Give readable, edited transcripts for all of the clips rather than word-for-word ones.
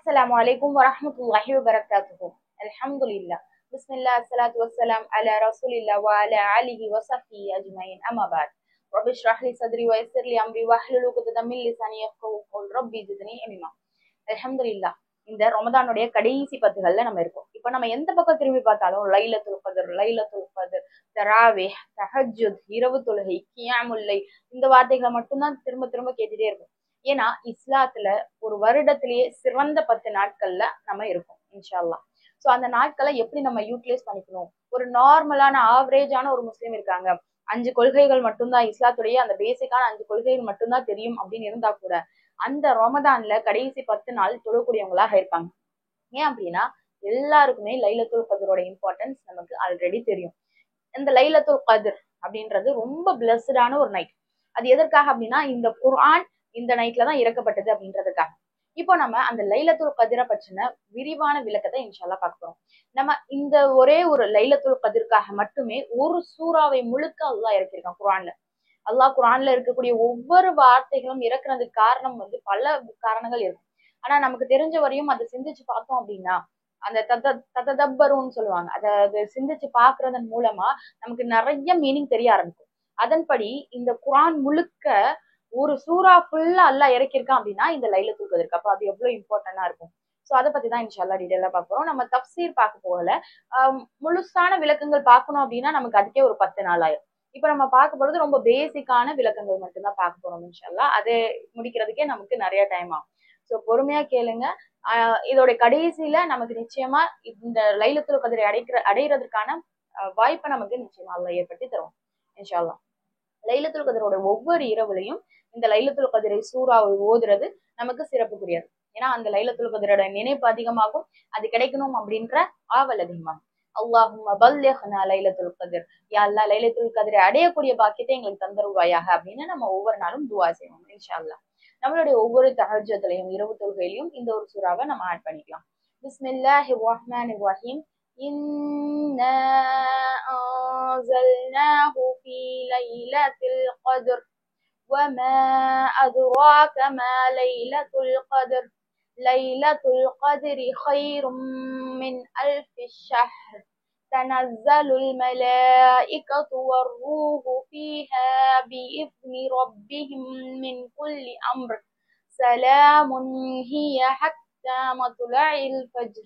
السلام عليكم ورحمة الله وبركاته. الحمد لله. بسم الله الصلاة والسلام على رسول الله وعلى آله وصحبه أجمعين. أما بعد. رب اشرح لي صدري ويسر لي أمري واحلل عقدة من لساني يفقهوا قولي ربي زدني علما. الحمد لله. இந்த ரமதானுடைய கடைசி பத்துகள்ல நம்ம இருக்கோம். இப்ப நம்ம எந்த பக்கம் திரும்பி பார்த்தாலும் லைலத்துல் கத்ர், தராவிஹ், தஹஜ்ஜுத், இரவு தொழுகை, கியாமுல் லைல் இந்த வார்த்தைகளை மட்டும்தான் திரும்ப திரும்ப கேட்டுட்டே இருக்கும். ஏன்னா இஸ்லாத்துல ஒரு வருடத்திலேயே சிறந்த 10 நாட்கள்ல நம்ம இருக்கோம் இன்ஷா அல்லாஹ். சோ அந்த நாட்களை எப்படி நம்ம யூட்டிலைஸ் பண்ணிக்கணும்? ஒரு நார்மலான ஆவரேஜான ஒரு முஸ்லீம் இருக்காங்க, 5 கொள்கைகள் மட்டும்தான் இஸ்லாத்துடைய அந்த பேசிக்கான 5 கொள்கைகள் மட்டும்தான் தெரியும் அப்படின்னு இருந்தா கூட அந்த ரமதான்ல கடைசி 10 நாள் தொழக்கூடியவங்களாக இருப்பாங்க. ஏன் அப்படின்னா எல்லாருக்குமே லைலத்துல் கத்ரோட இம்பார்ட்டன்ஸ் நமக்கு ஆல்ரெடி தெரியும். இந்த லைலத்துல் கத்ர் அப்படின்றது ரொம்ப பிளஸ்டான ஒரு நைட். அது எதற்காக அப்படின்னா இந்த குர்ஆன் இந்த நைட்ல தான் இறக்கப்பட்டது அப்படின்றதுக்காக. இப்போ நம்ம அந்த லைலத்துல் கத்ர பற்றின விரிவான விளக்கத்தை இன்ஷா அல்லாஹ் பார்க்க போறோம். நம்ம இந்த ஒரே ஒரு லைலத்துல் கத்ருக்காக மட்டுமே ஒரு சூறாவை முழுக்க அல்லாஹ் இறக்கியிருக்கான் குர்ஆன்ல. அல்லாஹ் குர்ஆன்ல இருக்கக்கூடிய ஒவ்வொரு வார்த்தைகளும் இறக்குறதுக்கு காரணம் பல காரணங்கள் இருக்கும். ஆனா நமக்கு தெரிஞ்ச வரையும் அதை சிந்திச்சு பார்த்தோம் அப்படின்னா அந்த தததப்பருன்னு சொல்லுவாங்க, அதை சிந்திச்சு பாக்குறதன் மூலமா நமக்கு நிறைய மீனிங் தெரிய ஆரம்பிக்கும். அதன்படி இந்த குர்ஆன் முழுக்க ஒரு சூறா ஃபுல்லா அல்லாஹ் இறக்கியிருக்கான் அப்படின்னா இந்த லைலத்துல் கத்ருக்கு. அப்ப அது எவ்வளவு இம்பார்ட்டன்டா இருக்கும். சோ அதை பத்தி தான் இன்ஷா அல்லாஹ் டீடைலா பார்க்க போறோம். நம்ம தஃப்சீர் பார்க்க போகல, முழுசான விளக்கங்கள் பார்க்கணும் அப்படின்னா நமக்கு அதுக்கே ஒரு 10 நாள் ஆயிரும். இப்ப நம்ம பார்க்க போறது ரொம்ப பேசிக்கான விளக்கங்கள் மட்டும்தான் பார்க்க போறோம் இன்ஷா அல்லாஹ். அதை முடிக்கிறதுக்கே நமக்கு நிறைய டைம் ஆகும். சோ பொறுமையா கேளுங்க. இதோட கடைசியில நமக்கு நிச்சயமா இந்த லைலத்துல் கத்ரை அடைகிறதுக்கான வாய்ப்பை நமக்கு நிச்சயமா அல்லாஹ் ஏற்படுத்தி தருவோம் இன்ஷா அல்லாஹ். லைலத்துல் கத்ரோட ஒவ்வொரு இரவுலையும் இந்த லைலத்துல் கத்ரை சூறாவை ஓதுறது நமக்கு சிறப்புக்குரியது. ஏன்னா அந்த லைலத்துல் கத்ரோட நினைப்பு அதிகமாகும், அது கிடைக்கணும் அப்படின்ற ஆவல் அதிகமாகும். அல்லாஹும்ம பல்லிக்னா லைலத்துல் கத்ர், யா அல்லாஹ் லைலத்துல் கத்ரை அடையக்கூடிய பாக்கியத்தை எங்களுக்கு தந்தருவாயாக அப்படின்னு நம்ம ஒவ்வொரு நாளும் துஆ செய்வோம் இன்ஷா அல்லாஹ். நம்மளுடைய ஒவ்வொரு தஹஜ்ஜுத்லயும் இரவு தொழுகையிலையும் இந்த ஒரு சூறாவை நம்ம ஆட் பண்ணிக்கலாம். பிஸ்மில்லாஹிர் ரஹ்மானிர் ரஹீம். இன்னா அன்ஸல்னாஹு ஃபீ லைலத்தில் கத்ர் وما أدراك ما ليلة القدر ليلة القدر خير من ألف الشهر تنزل الملائكة والروح فيها بإذن ربهم من كل أمر سلام هي حتى مطلع الفجر.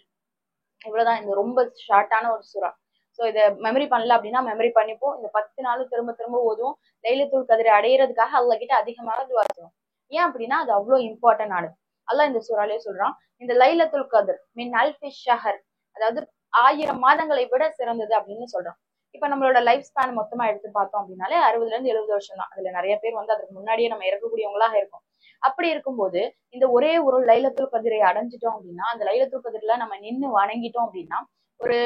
இவ்வளவுதான். இந்த ரொம்ப ஷார்ட்டான ஒரு சூறா. சோ இதை மெமரி பண்ணல அப்படின்னா மெமரி பண்ணிப்போம். இந்த 10 நாளும் திரும்ப திரும்ப ஓதுவோம். லைலத்துல் கத்ரை அடையிறதுக்காக அல்லாஹ் கிட்ட அதிகமாக துஆ செய்வோம். ஏன் அப்படின்னா அது அவ்வளவு இம்பார்ட்டன்ட் ஆனது. அல்லாஹ் இந்த சூறாலே சொல்றான், இந்த லைலத்துல் கத்ர் மின் அல்ஃபி ஷஹர், அதாவது 1000 மாதங்களை விட சிறந்தது அப்படின்னு சொல்றான். இப்ப நம்மளோட லைஃப் ஸ்பேன் மொத்தமா எடுத்து பார்த்தோம் அப்படின்னாலே 60ல இருந்து 70 வருஷம் தான். அதுல நிறைய பேர் அதுக்கு முன்னாடியே நம்ம இறக்கக்கூடியவங்களாக இருக்கும். அப்படி இருக்கும்போது இந்த ஒரே ஒரு லைலத்துல் கத்ரை அடைஞ்சிட்டோம் அப்படின்னா, அந்த லைலத்துல் கத்ர்ல நம்ம நின்று வணங்கிட்டோம் அப்படின்னா, ஒரு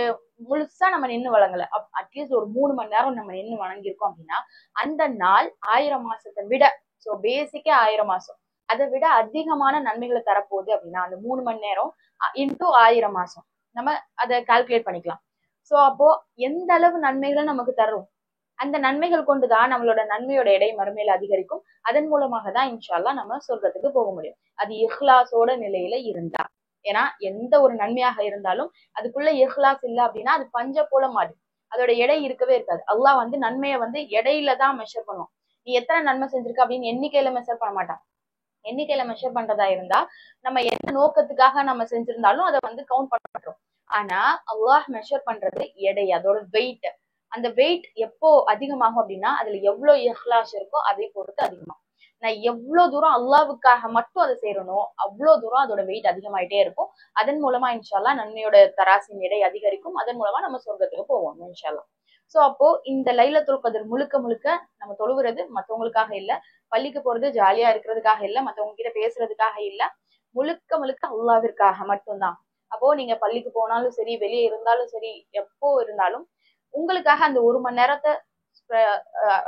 முழுசா நம்ம நின்று வணங்கல, அட்லீஸ்ட் ஒரு 3 மணி நேரம் நம்ம நின்று வணங்கியிருக்கோம் அப்படின்னா அந்த நாள் 1000 மாசத்தை விட, சோ பேசிக்கே 1000 மாசம், அதை விட அதிகமான நன்மைகளை தரப்போகுது அப்படின்னா அந்த 3 மணி நேரம் இன்டூ 1000 மாசம் நம்ம அதை கால்குலேட் பண்ணிக்கலாம். சோ அப்போ எந்த அளவு நன்மைகளை நமக்கு தரும், அந்த நன்மைகள் கொண்டுதான் நம்மளோட நன்மையோட எடை மறுமையில அதிகரிக்கும். அதன் மூலமாக தான் இன்ஷா அல்லாஹ் நம்ம சொர்க்கத்துக்கு போக முடியும். அது இஹ்லாஸோட நிலையில இருந்தா. ஏன்னா எந்த ஒரு நன்மையாக இருந்தாலும் அதுக்குள்ள இஹ்லாஸ் இல்லை அப்படின்னா அது பஞ்ச போல மாறி அதோட எடை இருக்கவே இருக்காது. அல்லாஹ் நன்மையை எடையில தான் மெஷர் பண்ணும். நீ எத்தனை நன்மை செஞ்சிருக்க அப்படின்னு எண்ணிக்கையில மெஷர் பண்ண மாட்டான். எண்ணிக்கையில மெஷர் பண்றதா இருந்தா நம்ம எந்த நோக்கத்துக்காக நம்ம செஞ்சிருந்தாலும் அதை கவுண்ட் பண்ண மாட்டோம். ஆனா அல்லாஹ் மெஷர் பண்றது எடை, அதோட வெயிட். அந்த வெயிட் எப்போ அதிகமாகும் அப்படின்னா அதுல எவ்வளவு இஹ்லாஸ் இருக்கோ அதை பொறுத்து அதிகமாகும். நான் எவ்வளவு தூரம் அல்லாவுக்காக மட்டும் அதை செய்யறனோ அவ்வளவு தூரம் அதோட வெயிட் அதிகமாயிட்டே இருக்கும். அதன் மூலமா இன்ஷா அல்லாஹ் நன்மையோட தராசின் எடை அதிகரிக்கும். அதன் மூலமா நம்ம சொர்க்கத்துக்கு போவோம் இன்ஷா அல்லாஹ். சோ அப்போ இந்த லைலத்துல் கத்ர் முழுக்க முழுக்க நம்ம தொழுகிறது மத்தவங்களுக்காக இல்ல, பள்ளிக்கு போறது ஜாலியா இருக்கிறதுக்காக இல்ல, மத்தவங்க கிட்ட பேசுறதுக்காக இல்ல, முழுக்க முழுக்க அல்லாஹ்விற்காக மட்டும்தான். அப்போ நீங்க பள்ளிக்கு போனாலும் சரி, வெளியே இருந்தாலும் சரி, எப்போ இருந்தாலும் உங்களுக்காக அந்த 1 மணி நேரத்தை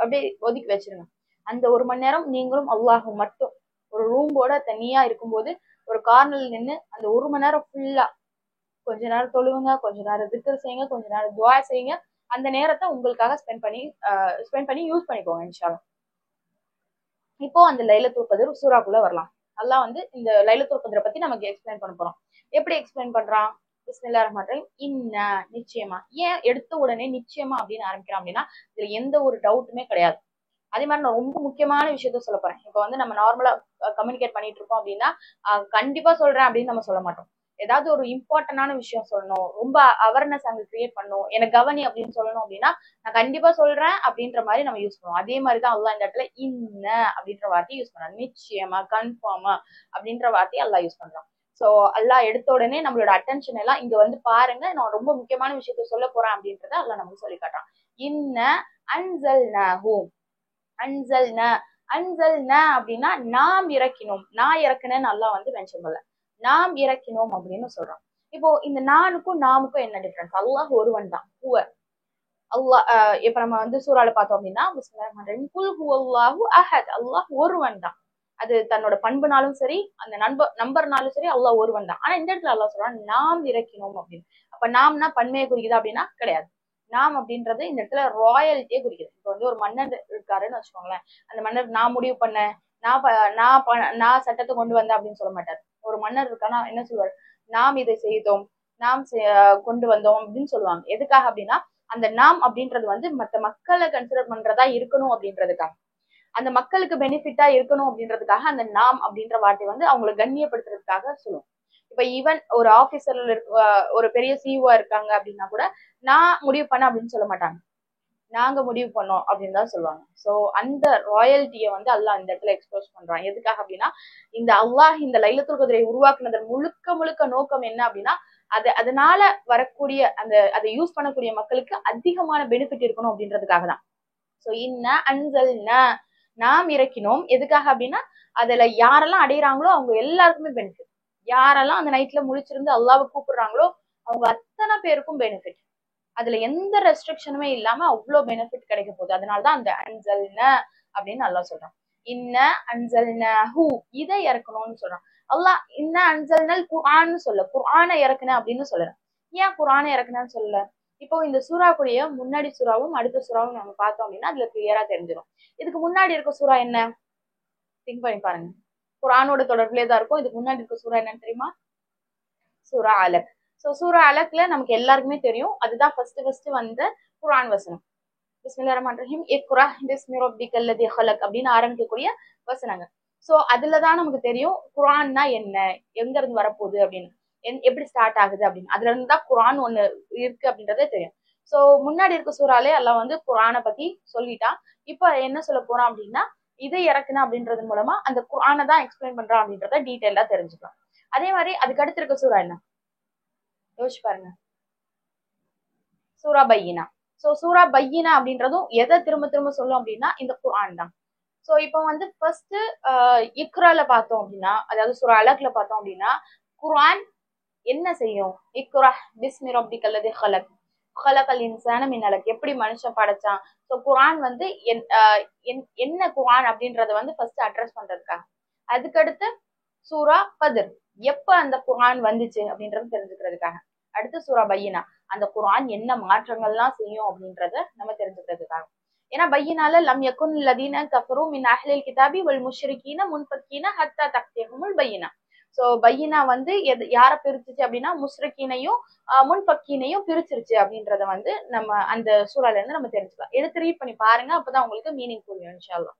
அப்படியே ஒதுக்கி வச்சிருங்க. அந்த 1 மணி நேரம் நீங்களும் அல்லாஹும் மட்டும் ஒரு ரூம்போட தனியா இருக்கும்போது ஒரு கார்னர்ல நின்று அந்த 1 மணி நேரம் ஃபுல்லா கொஞ்ச நேரம் தொழுவுங்க, கொஞ்ச நேரம் திக்ர் செய்யுங்க, கொஞ்ச நேரம் துஆ செய்யுங்க. அந்த நேரத்தை உங்களுக்காக ஸ்பெண்ட் பண்ணி யூஸ் பண்ணிக்கோங்க இன்ஷா அல்லாஹ். இப்போ அந்த லைலத்துல் கத்ர் சூறாக்குள்ள வரலாம். அல்லாஹ் இந்த லைலத்துல் கத்ரை பத்தி நமக்கு எக்ஸ்பிளைன் பண்ண போறோம். எப்படி எக்ஸ்பிளைன் பண்றான்? பிஸ்மில்லாஹிர் ரஹ்மானிர் ரஹீம். இன்ன, நிச்சயமா. ஏன் எடுத்த உடனே நிச்சயமா அப்படின்னு ஆரம்பிக்கிறான் அப்படின்னா இதுல எந்த ஒரு டவுட்டுமே கிடையாது. அதே மாதிரி நான் ரொம்ப முக்கியமான விஷயத்த சொல்ல போறேன். இப்ப வந்து நம்ம நார்மலா கம்யூனிகேட் பண்ணிட்டு இருக்கோம் அப்படின்னா கண்டிப்பா சொல்றேன் அப்படின்னு நம்ம சொல்ல மாட்டோம். ஏதாவது ஒரு இம்பார்ட்டன்டான விஷயம் சொல்லணும், ரொம்ப அவேர்னஸ் அங்க கிரியேட் பண்ணணும், எனக்கு கவனி அப்படின்னு சொல்லணும் அப்படின்னா நான் கண்டிப்பா சொல்றேன் அப்படின்ற மாதிரி நம்ம யூஸ் பண்ணுவோம். அதே மாதிரிதான் அல்லாஹ் இந்த இடத்துல இன்ன அப்படின்ற வார்த்தையை யூஸ் பண்றான். நிச்சயமா, கன்ஃபார்மா அப்படின்ற வார்த்தையை அல்லாஹ் யூஸ் பண்றான். சோ அல்லாஹ் எடுத்த உடனே நம்மளோட அட்டென்ஷன் எல்லாம் இங்க வந்து பாருங்க, நான் ரொம்ப முக்கியமான விஷயத்த சொல்ல போறேன் அப்படின்றத அல்லாஹ் நமக்கு சொல்லி காட்டுறான். இன்ன அன்சல்னாஹு, அன்சல்ன, அன்சல்ன அப்படின்னா நாம் இறக்கினோம், நான் இறக்குனேன்னு அல்லாஹ் வந்து மென்ஷன் பண்ணல, நாம் இறக்கினோம் அப்படின்னு சொல்றோம். இப்போ இந்த நானுக்கும் நாமுக்கும் என்ன டிஃபரன்ஸ்? அல்லாஹ் ஒருவன் தான், ஹுவ. அல்லாஹ் இப்ப நம்ம வந்து சூறால பார்த்தோம் அப்படின்னா பிஸ்மில்லாஹிர் ரஹ்மானிர் ரஹீம், குல் ஹுவல்லாஹு அஹத், அல்லாஹ் ஒருவன் தான். அது தன்னோட பண்புனாலும் சரி, அந்த நம்பர்னாலும் சரி, அல்லாஹ் ஒருவன் தான். ஆனா இந்த இடத்துல அல்லாஹ் சொல்றான் நாம் இறக்கினோம் அப்படின்னு. அப்ப நாம்னா பன்மையை குறிக்குதா அப்படின்னா கிடையாது. நாம் அப்படின்றது இந்த இடத்துல ராயல்ட்டியே குறிக்குது. இப்ப வந்து ஒரு மன்னர் இருக்காருன்னு வச்சுக்கோங்களேன், அந்த மன்னர் நான் முடிவு பண்ணேன், நான் சட்டத்தை கொண்டு வந்தேன் அப்படின்னு சொல்ல மாட்டாரு. ஒரு மன்னர் இருக்கானா என்ன சொல்லுவாரு? நாம் இதை செய்தோம், நாம் கொண்டு வந்தோம் அப்படின்னு சொல்லுவாங்க. எதுக்காக அப்படின்னா அந்த நாம் அப்படின்றது வந்து மத்த மக்களை கன்சிடர் பண்றதா இருக்கணும் அப்படின்றதுக்காக, அந்த மக்களுக்கு பெனிஃபிட்டா இருக்கணும் அப்படின்றதுக்காக அந்த நாம் அப்படின்ற வார்த்தை வந்து அவங்களை கண்ணியப்படுத்துறதுக்காக சொல்லுவோம். இப்ப ஈவன் ஒரு ஆபீசர்ல ஒரு பெரிய சிஇஓ இருக்காங்க அப்படின்னா கூட நான் முடிவு பண்ண அப்படின்னு சொல்ல மாட்டாங்க, நாங்க முடிவு பண்ணோம் அப்படின்னு தான் சொல்லுவாங்க. சோ அந்த ராயல்ட்டியை வந்து அல்லாஹ் இந்த இடத்துல எக்ஸ்போஸ் பண்றான். எதுக்காக அப்படின்னா இந்த அல்லாஹ் இந்த லைலத்துல் கத்ரை உருவாக்குனதன் முழுக்க முழுக்க நோக்கம் என்ன அப்படின்னா அதனால வரக்கூடிய அதை யூஸ் பண்ணக்கூடிய மக்களுக்கு அதிகமான பெனிஃபிட் இருக்கணும் அப்படின்றதுக்காக தான். சோ இன்ன அன்சல்ன, நாம் இறக்கினோம். எதுக்காக அப்படின்னா அதுல யாரெல்லாம் அடையிறாங்களோ அவங்க எல்லாருக்குமே பெனிஃபிட். யாரெல்லாம் அந்த நைட்ல முழிச்சிருந்து அல்லாஹ்வை கூப்பிடுறாங்களோ அவங்க அத்தனை பேருக்கும் பெனிஃபிட். அதுல எந்த ரெஸ்ட்ரிக்ஷனுமே இல்லாம அவ்வளவு பெனிஃபிட் கிடைக்க போகுது. அதனாலதான் அந்த அன்சல்ன அப்படின்னு அல்லாஹ் சொல்றான். இன்ன அன்சல்னஹு, இதை இறக்கணும்னு சொல்றான் அல்லாஹ். இன்ன அன்சல்னல் குர்ஆன்னு சொல்ல, குர்ஆனை இறக்குன அப்படின்னு சொல்லல. ஏன் குர்ஆனை இறக்குனன்னு சொல்லல? இப்போ இந்த சூறாக்குடைய முன்னாடி சூறாவும் அடுத்த சூறாவும் நம்ம பார்த்தோம் அப்படின்னா அதுல கிளியரா தெரிஞ்சிடும். இதுக்கு முன்னாடி இருக்க சூறா என்ன? திங்க் பண்ணி பாருங்க. குர்ஆனோட தொடர்புலே தான் இருக்கும். இதுக்கு முன்னாடி இருக்க சூறா என்னன்னு தெரியுமா? சூரா அலக். சோ சூரா அலக்ல நமக்கு எல்லாருக்குமே தெரியும், அதுதான் ஃபர்ஸ்ட் வந்த குர்ஆன் வசனம். பிஸ்மில்லாஹிர் ரஹ்மானிர் ரஹீம், இக்ரா பிஸ்மி ரப்பிக்கல் லதீ ஹலக் அப்படின்னு ஆரம்பிக்கக்கூடிய வசனங்கள். சோ அதுலதான் நமக்கு தெரியும் குர்ஆன்னா என்ன, எங்க இருந்து வரப்போகுது அப்படின்னு, எப்படி ஸ்டார்ட் ஆகுது அப்படின்னு. அதுல இருந்து தான் குர்ஆன் ஒண்ணு இருக்கு அப்படின்றதே தெரியும். சோ முன்னாடி இருக்க சூறாலே எல்லாம் வந்து குர்ஆனை பத்தி சொல்லிட்டான். இப்ப என்ன சொல்ல போறான் அப்படின்னா இதை இறக்குன அப்படின்றது மூலமா அந்த குர்ஆனை தான் எக்ஸ்பிளைன் பண்றான் அப்படின்றத டீட்டெயிலா தெரிஞ்சுக்கலாம். அதே மாதிரி அதுக்கு அடுத்து இருக்க சூறா என்ன யோசிச்சு பாருங்க? சூரா பையினா. சோ சூரா பையினா அப்படின்றதும் எதை திரும்ப திரும்ப சொல்லும் அப்படின்னா இந்த குர்ஆன் தான். சோ இப்போ வந்து ஃபர்ஸ்ட் இக்ரால பார்த்தோம் அப்படின்னா, அதாவது சூரா அலக்ல பார்த்தோம் அப்படின்னா குர்ஆன் என்ன செய்யும்? இக்ரா பிஸ்மி ரப்பிக்கல் லதீ ஹலக், ஹலகல் இன்சான மின் அலக், எப்படி மனுஷன் படைச்சான். சோ குர்ஆன் வந்து என்ன குர்ஆன் அப்படின்றத வந்து ஃபர்ஸ்ட் அட்ரஸ் பண்றதுக்காக. அதுக்கடுத்து சூரா கத்ர், எப்ப அந்த குர்ஆன் வந்துச்சு அப்படின்றது தெரிஞ்சுக்கிறதுக்காக. அடுத்து சூரா பையினா, அந்த குர்ஆன் என்ன மாற்றங்கள்லாம் செய்யும் அப்படின்றத நம்ம தெரிஞ்சுக்கிறதுக்காக. ஏன்னா பையினால லம் யகுன் லதீன கஃபரு மின் அஹ்லில் கிதாபி வல் முஷ்ரிகீன முன்ஃபக்கீன ஹத்தா தக்திஹுமுல் பையினா. சோ பையினா வந்து யார பிரிச்சுச்சு அப்படின்னா முஷ்ரிகீனையும் முன்ஃபக்கீனையும் பிரிச்சிருச்சு அப்படின்றத வந்து நம்ம அந்த சூறால இருந்து நம்ம தெரிஞ்சுக்கலாம். எடுத்து ரீட் பண்ணி பாருங்க, அப்பதான் உங்களுக்கு மீனிங் புரியும் இன்ஷா அல்லாஹ்.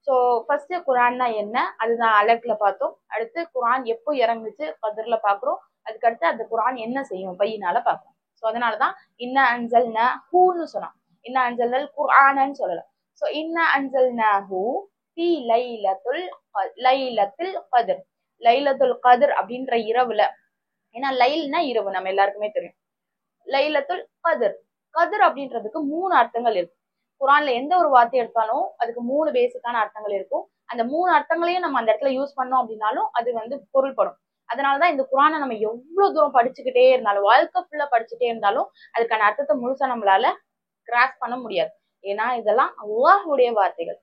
ஸோ ஃபர்ஸ்ட் குர்ஆன்னா என்ன, அதுதான் அலக்ல பார்த்தோம். அடுத்து குர்ஆன் எப்போ இறங்குச்சு கத்ர்ல பாக்குறோம். அதுக்கடுத்து அந்த குர்ஆன் என்ன செய்யும் பையினால பாக்குறோம். ஸோ அதனாலதான் இன்ன அன்சல்னா ஹூன்னு சொன்னான், இன்ன அன்சல்னல் குர்ஆனன்னு சொல்லல. ஸோ இன்ன அன்சல்னாஹு ஃபீ லைலத்துல் கத்ர், லைலத்துல் கத்ர் அப்படின்ற இரவுல. ஏன்னா லைல்னா இரவு, நம்ம எல்லாருக்குமே தெரியும். லைலத்துல் கத்ர், கத்ர் அப்படின்றதுக்கு 3 அர்த்தங்கள் இருக்கு. குர்ஆன்ல எந்த ஒரு வார்த்தை எடுத்தாலும் அதுக்கு 3 பேசிக்கான அர்த்தங்கள் இருக்கும். அந்த 3 அர்த்தங்களையும் நம்ம அந்த இடத்துல யூஸ் பண்ணோம் அப்படின்னாலும் அது வந்து பொருள்படும். அதனாலதான் இந்த குர்ஆனை நம்ம எவ்வளவு தூரம் படிச்சுக்கிட்டே இருந்தாலும், வாழ்க்கை ஃபுல்லா படிச்சுட்டே இருந்தாலும் அதுக்கான அர்த்தத்தை முழுசா நம்மளால கிராஸ் பண்ண முடியாது. ஏன்னா இதெல்லாம் அல்லாஹ்வுடைய வார்த்தைகள்.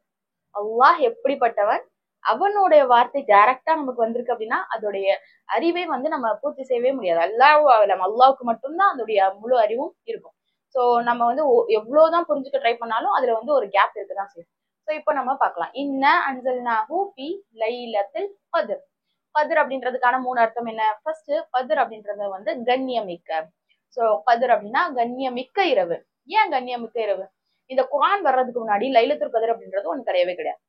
அல்லாஹ் எப்படிப்பட்டவன், அவனுடைய வார்த்தை டைரக்டா நமக்கு வந்திருக்கு அப்படின்னா அதோடைய அறிவை வந்து நம்ம பூர்த்தி செய்யவே முடியாது. அல்லாஹ்வுக்கு மட்டும்தான் அதோடைய முழு அறிவும் இருக்கும். சோ நம்ம வந்து எவ்வளவுதான் புரிஞ்சுக்க ட்ரை பண்ணாலும் அதுல வந்து ஒரு கேப் இருக்குதான் செய்யும். சோ இப்போ நம்ம பார்க்கலாம். இன்ன அன்சல்னாஹு ஃபீ லைலத்துல் கத்ர், கதிர் அப்படின்றதுக்கான 3 அர்த்தம் என்ன? ஃபர்ஸ்ட் கதிர் அப்படின்றது வந்து கண்ணியமிக்க. சோ கதிர் அப்படின்னா கண்ணியமிக்க இரவு. ஏன் கண்ணியமிக்க இரவு? இந்த குர்ஆன் வர்றதுக்கு முன்னாடி லைலத்துல் கதிர் அப்படின்றது ஒண்ணு கிடையவே கிடையாது.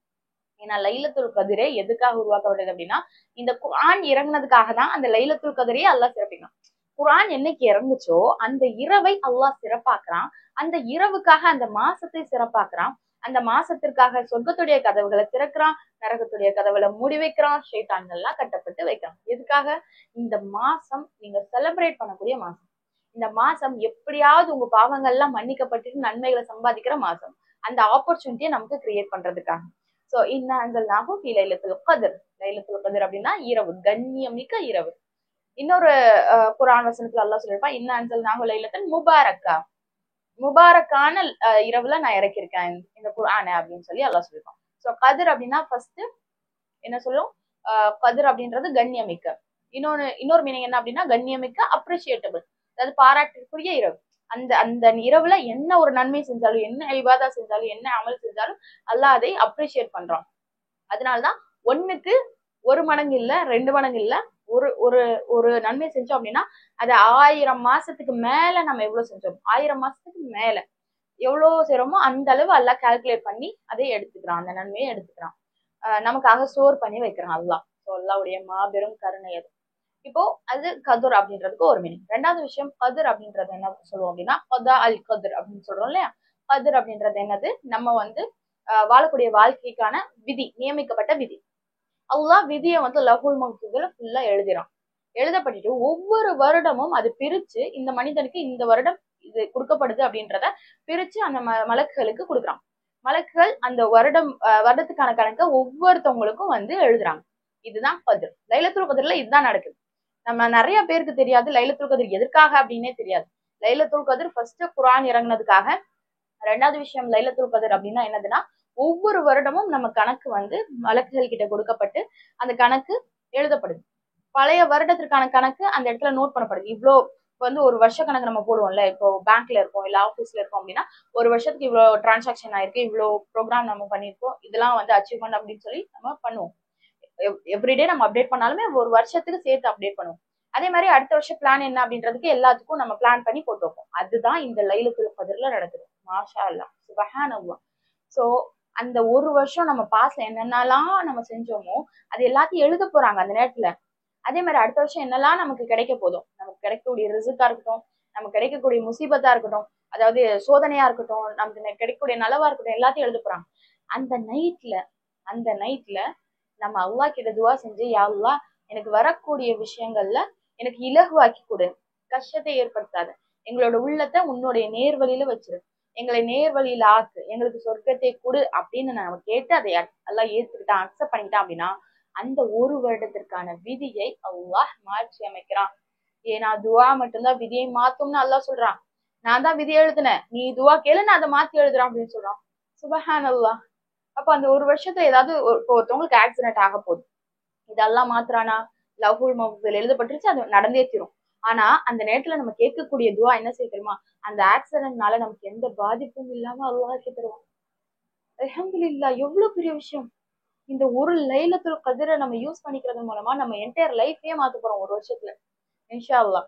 ஏன்னா லைலத்துல் கதிரே எதுக்காக உருவாக்கப்பட்டது அப்படின்னா இந்த குர்ஆன் இறங்குனதுக்காக தான் அந்த லைலத்துல் கதிரையே அல்லாஹ் சிறப்பிக்கிறான். குர்ஆன் என்னைக்கு இறங்குச்சோ அந்த இரவை அல்லாஹ் சிறப்பாக்குறான். அந்த இரவுக்காக அந்த மாசத்தை சிறப்பாக்குறான். அந்த மாசத்திற்காக சொர்க்கத்துடைய கதவுகளை திறக்கிறான், நரகத்துடைய கதவுகளை மூடி வைக்கிறான், ஷைத்தான்கள்லாம் கட்டப்பட்டு வைக்கிறான். எதுக்காக? இந்த மாசம் நீங்க செலிப்ரேட் பண்ணக்கூடிய மாசம். இந்த மாசம் எப்படியாவது உங்க பாவங்கள்லாம் மன்னிக்கப்பட்டு நன்மைகளை சம்பாதிக்கிற மாசம். அந்த ஆப்பர்ச்சுனிட்டியை நமக்கு கிரியேட் பண்றதுக்காக. சோ இன்னா அன்ஸல்நாஹு ஃபீ லைலத்துல் கத்ர். லைலத்துல் கத்ர் அப்படின்னா இரவு, கண்ணியமிக்க இரவு. இன்னொரு குர்ஆன் வசனத்துல அல்லாஹ் சொல்லிருப்பான், இன்னா அன்ஸல்நாஹு லைலத்தன் முபாரக்கா. முபாரக்கான இரவுல நான் இறக்கியிருக்கேன் இந்த குர்ஆனை அப்படின்னு சொல்லி அல்லாஹ் சொல்லிருப்பான். சோ கதிர் அப்படின்னா ஃபர்ஸ்ட் என்ன சொல்லும்? கதிர் அப்படின்றது கண்ணியமிக்க. இன்னொரு மீனிங் என்ன அப்படின்னா கண்ணியமிக்க, அப்ரிஷியேட்டபிள், அதாவது பாராட்டுக்குரிய இரவு. அந்த அந்த இரவுல என்ன ஒரு நன்மை செஞ்சாலும், என்ன இபாதா செஞ்சாலும், என்ன அமல் செஞ்சாலும் அல்லாஹ் அதை அப்ரிஷியேட் பண்றான். அதனாலதான் 1க்கு 1 மடங்கு இல்ல, 2 மடங்கு இல்ல, ஒரு ஒரு ஒரு நன்மை செஞ்சோம் அப்படின்னா அது 1000 மாசத்துக்கு மேல நம்ம எவ்வளவு செஞ்சோம், 1000 மாசத்துக்கு மேல எவ்வளவு செய்யறோமோ அந்த அளவு அல்லாஹ் கால்குலேட் பண்ணி அதை எடுத்துக்கிறான், அந்த நன்மையை எடுத்துக்கிறான். நமக்காக ஸ்டோர் பண்ணி வைக்கிறான் அல்லாஹ். அல்லாஹ்வுடைய மாபெரும் கருணை அது. இப்போ அது கதுர் அப்படின்றதுக்கு ஒரு மீனிங். 2வது விஷயம், கதிர் அப்படின்றது என்ன சொல்லுவோம் அப்படின்னா கதா அல் கதிர் அப்படின்னு சொல்றோம் இல்லையா? கதிர் அப்படின்றது என்னது? நம்ம வந்து வாழக்கூடிய வாழ்க்கைக்கான விதி, நியமிக்கப்பட்ட விதி. அல்லாஹ் விதியை வந்து லஹுல் மஹ்ஃபூஸ்ல ஃபுல்லா எழுதிறான். எழுதப்பட்டுட்டு ஒவ்வொரு வருடமும் அது பிரிச்சு இந்த மனிதனுக்கு இந்த வருடம் இது கொடுக்கப்படுது அப்படின்றத பிரிச்சு அந்த மலக்குகளுக்கு கொடுக்குறான். மலக்குகள் அந்த வருடத்துக்கான கணக்கை ஒவ்வொருத்தவங்களுக்கும் வந்து எழுதுறாங்க. இதுதான் கதிர். லைலத்துல் கதிர்ல இதுதான் நடக்குது. நம்ம நிறைய பேருக்கு தெரியாது லைலத்துல் கதிர் எதற்காக அப்படின்னே தெரியாது. லைலத்துல் கதிர் ஃபர்ஸ்ட் குர்ஆன் இறங்குனதுக்காக. 2வது விஷயம், லைலத்துல் கதிர் அப்படின்னா என்னதுன்னா ஒவ்வொரு வருடமும் நம்ம கணக்கு வந்து மலக்குகள் கிட்ட கொடுக்கப்பட்டு அந்த கணக்கு எழுதப்படுது. பழைய வருடத்திற்கான கணக்கு அந்த இடத்துல நோட் பண்ணப்படுது. இவ்வளோ வந்து ஒரு வருஷ கணக்கு நம்ம போடுவோம்ல, இப்போ பேங்க்ல இருக்கோம் இல்ல ஆஃபீஸ்ல இருக்கோம் அப்படின்னா ஒரு வருஷத்துக்கு இவ்வளோ டிரான்சாக்ஷன் ஆயிருக்கு, இவ்வளோ ப்ரோக்ராம் நம்ம பண்ணியிருக்கோம், இதெல்லாம் வந்து அச்சீவ்மெண்ட் அப்படின்னு சொல்லி நம்ம பண்ணுவோம். எவ்ரிடே நம்ம அப்டேட் பண்ணாலுமே ஒரு வருஷத்துக்கு சேர்த்து அப்டேட் பண்ணுவோம். அதே மாதிரி அடுத்த வருஷம் பிளான் என்ன அப்படின்றதுக்கு எல்லாத்துக்கும் நம்ம பிளான் பண்ணி போட்டு வைப்போம். அதுதான் இந்த லைலத்துல் கத்ர்ல நடக்குது. மாஷா அல்லாஹ், சுப்ஹானல்லாஹ். சோ அந்த ஒரு வருஷம் நம்ம பாஸ்ல என்னென்னலாம் நம்ம செஞ்சோமோ அது எல்லாத்தையும் எழுத போறாங்க அந்த நேரத்துல. அதே மாதிரி அடுத்த வருஷம் என்னெல்லாம் நமக்கு கிடைக்க போதும், நமக்கு கிடைக்கக்கூடிய ரிஸ்கா இருக்கட்டும், நமக்கு கிடைக்கக்கூடிய முசீபத்தா இருக்கட்டும், அதாவது சோதனையா இருக்கட்டும், நமக்கு கிடைக்கக்கூடிய நலவா இருக்கட்டும், எல்லாத்தையும் எழுத போறாங்க. அந்த நைட்ல நம்ம அல்லாஹ் கிட்ட துவா செஞ்சு, யா அல்லாஹ் எனக்கு வரக்கூடிய விஷயங்கள்ல எனக்கு இலகுவாக்கி கொடு, கஷ்டத்தை ஏற்படுத்தாத, எங்களோட உள்ளத்தை உன்னுடைய நேர்வழியில வச்சிரு, எங்களை நேர்வழியில ஆக்கு, எங்களுக்கு சொர்க்கத்தை கொடு அப்படின்னு நம்ம கேட்டு அதை அல்லாஹ் ஏத்துக்கிட்டான், அக்செப்ட் பண்ணிக்கிட்டான் அப்படின்னா அந்த ஒரு வருடத்திற்கான விதியை அல்லாஹ் மாற்றி அமைக்கிறான். ஏன்னா துவா மட்டும்தான் விதியை மாத்தும்னு அல்லாஹ் சொல்றான். நான் தான் விதி எழுதுனேன், நீ துவா கேளு, நான் அதை மாத்தி எழுதுறான் அப்படின்னு சொல்றான். சுபஹானல்லாஹ். அப்ப அந்த ஒரு வருஷத்துல ஏதாவது ஒருத்தவங்களுக்கு ஆக்சிடென்ட் ஆக போகுது, இதெல்லாம் மாத்துறானா? லஹுல் மஹ்ஃபூஸ்ல எழுதப்பட்டுருச்சு, அது நடந்தே தீரும். ஆனா அந்த நேரத்துல நம்ம கேட்கக்கூடிய துவா என்ன செய்ய தெரியுமா? அந்த ஆக்சிடென்ட்னால நமக்கு எந்த பாதிப்பும் இல்லாம அல்லாஹ் தருவான். அல்ஹம்துலில்லாஹ், எவ்வளவு பெரிய விஷயம். இந்த ஒரு லைலத்துல் கத்ரை நம்ம யூஸ் பண்ணிக்கிறது மூலமா நம்ம என்டையர் லைஃபே மாத்த போறோம் ஒரு வருஷத்துல, இன்ஷா அல்லாஹ்.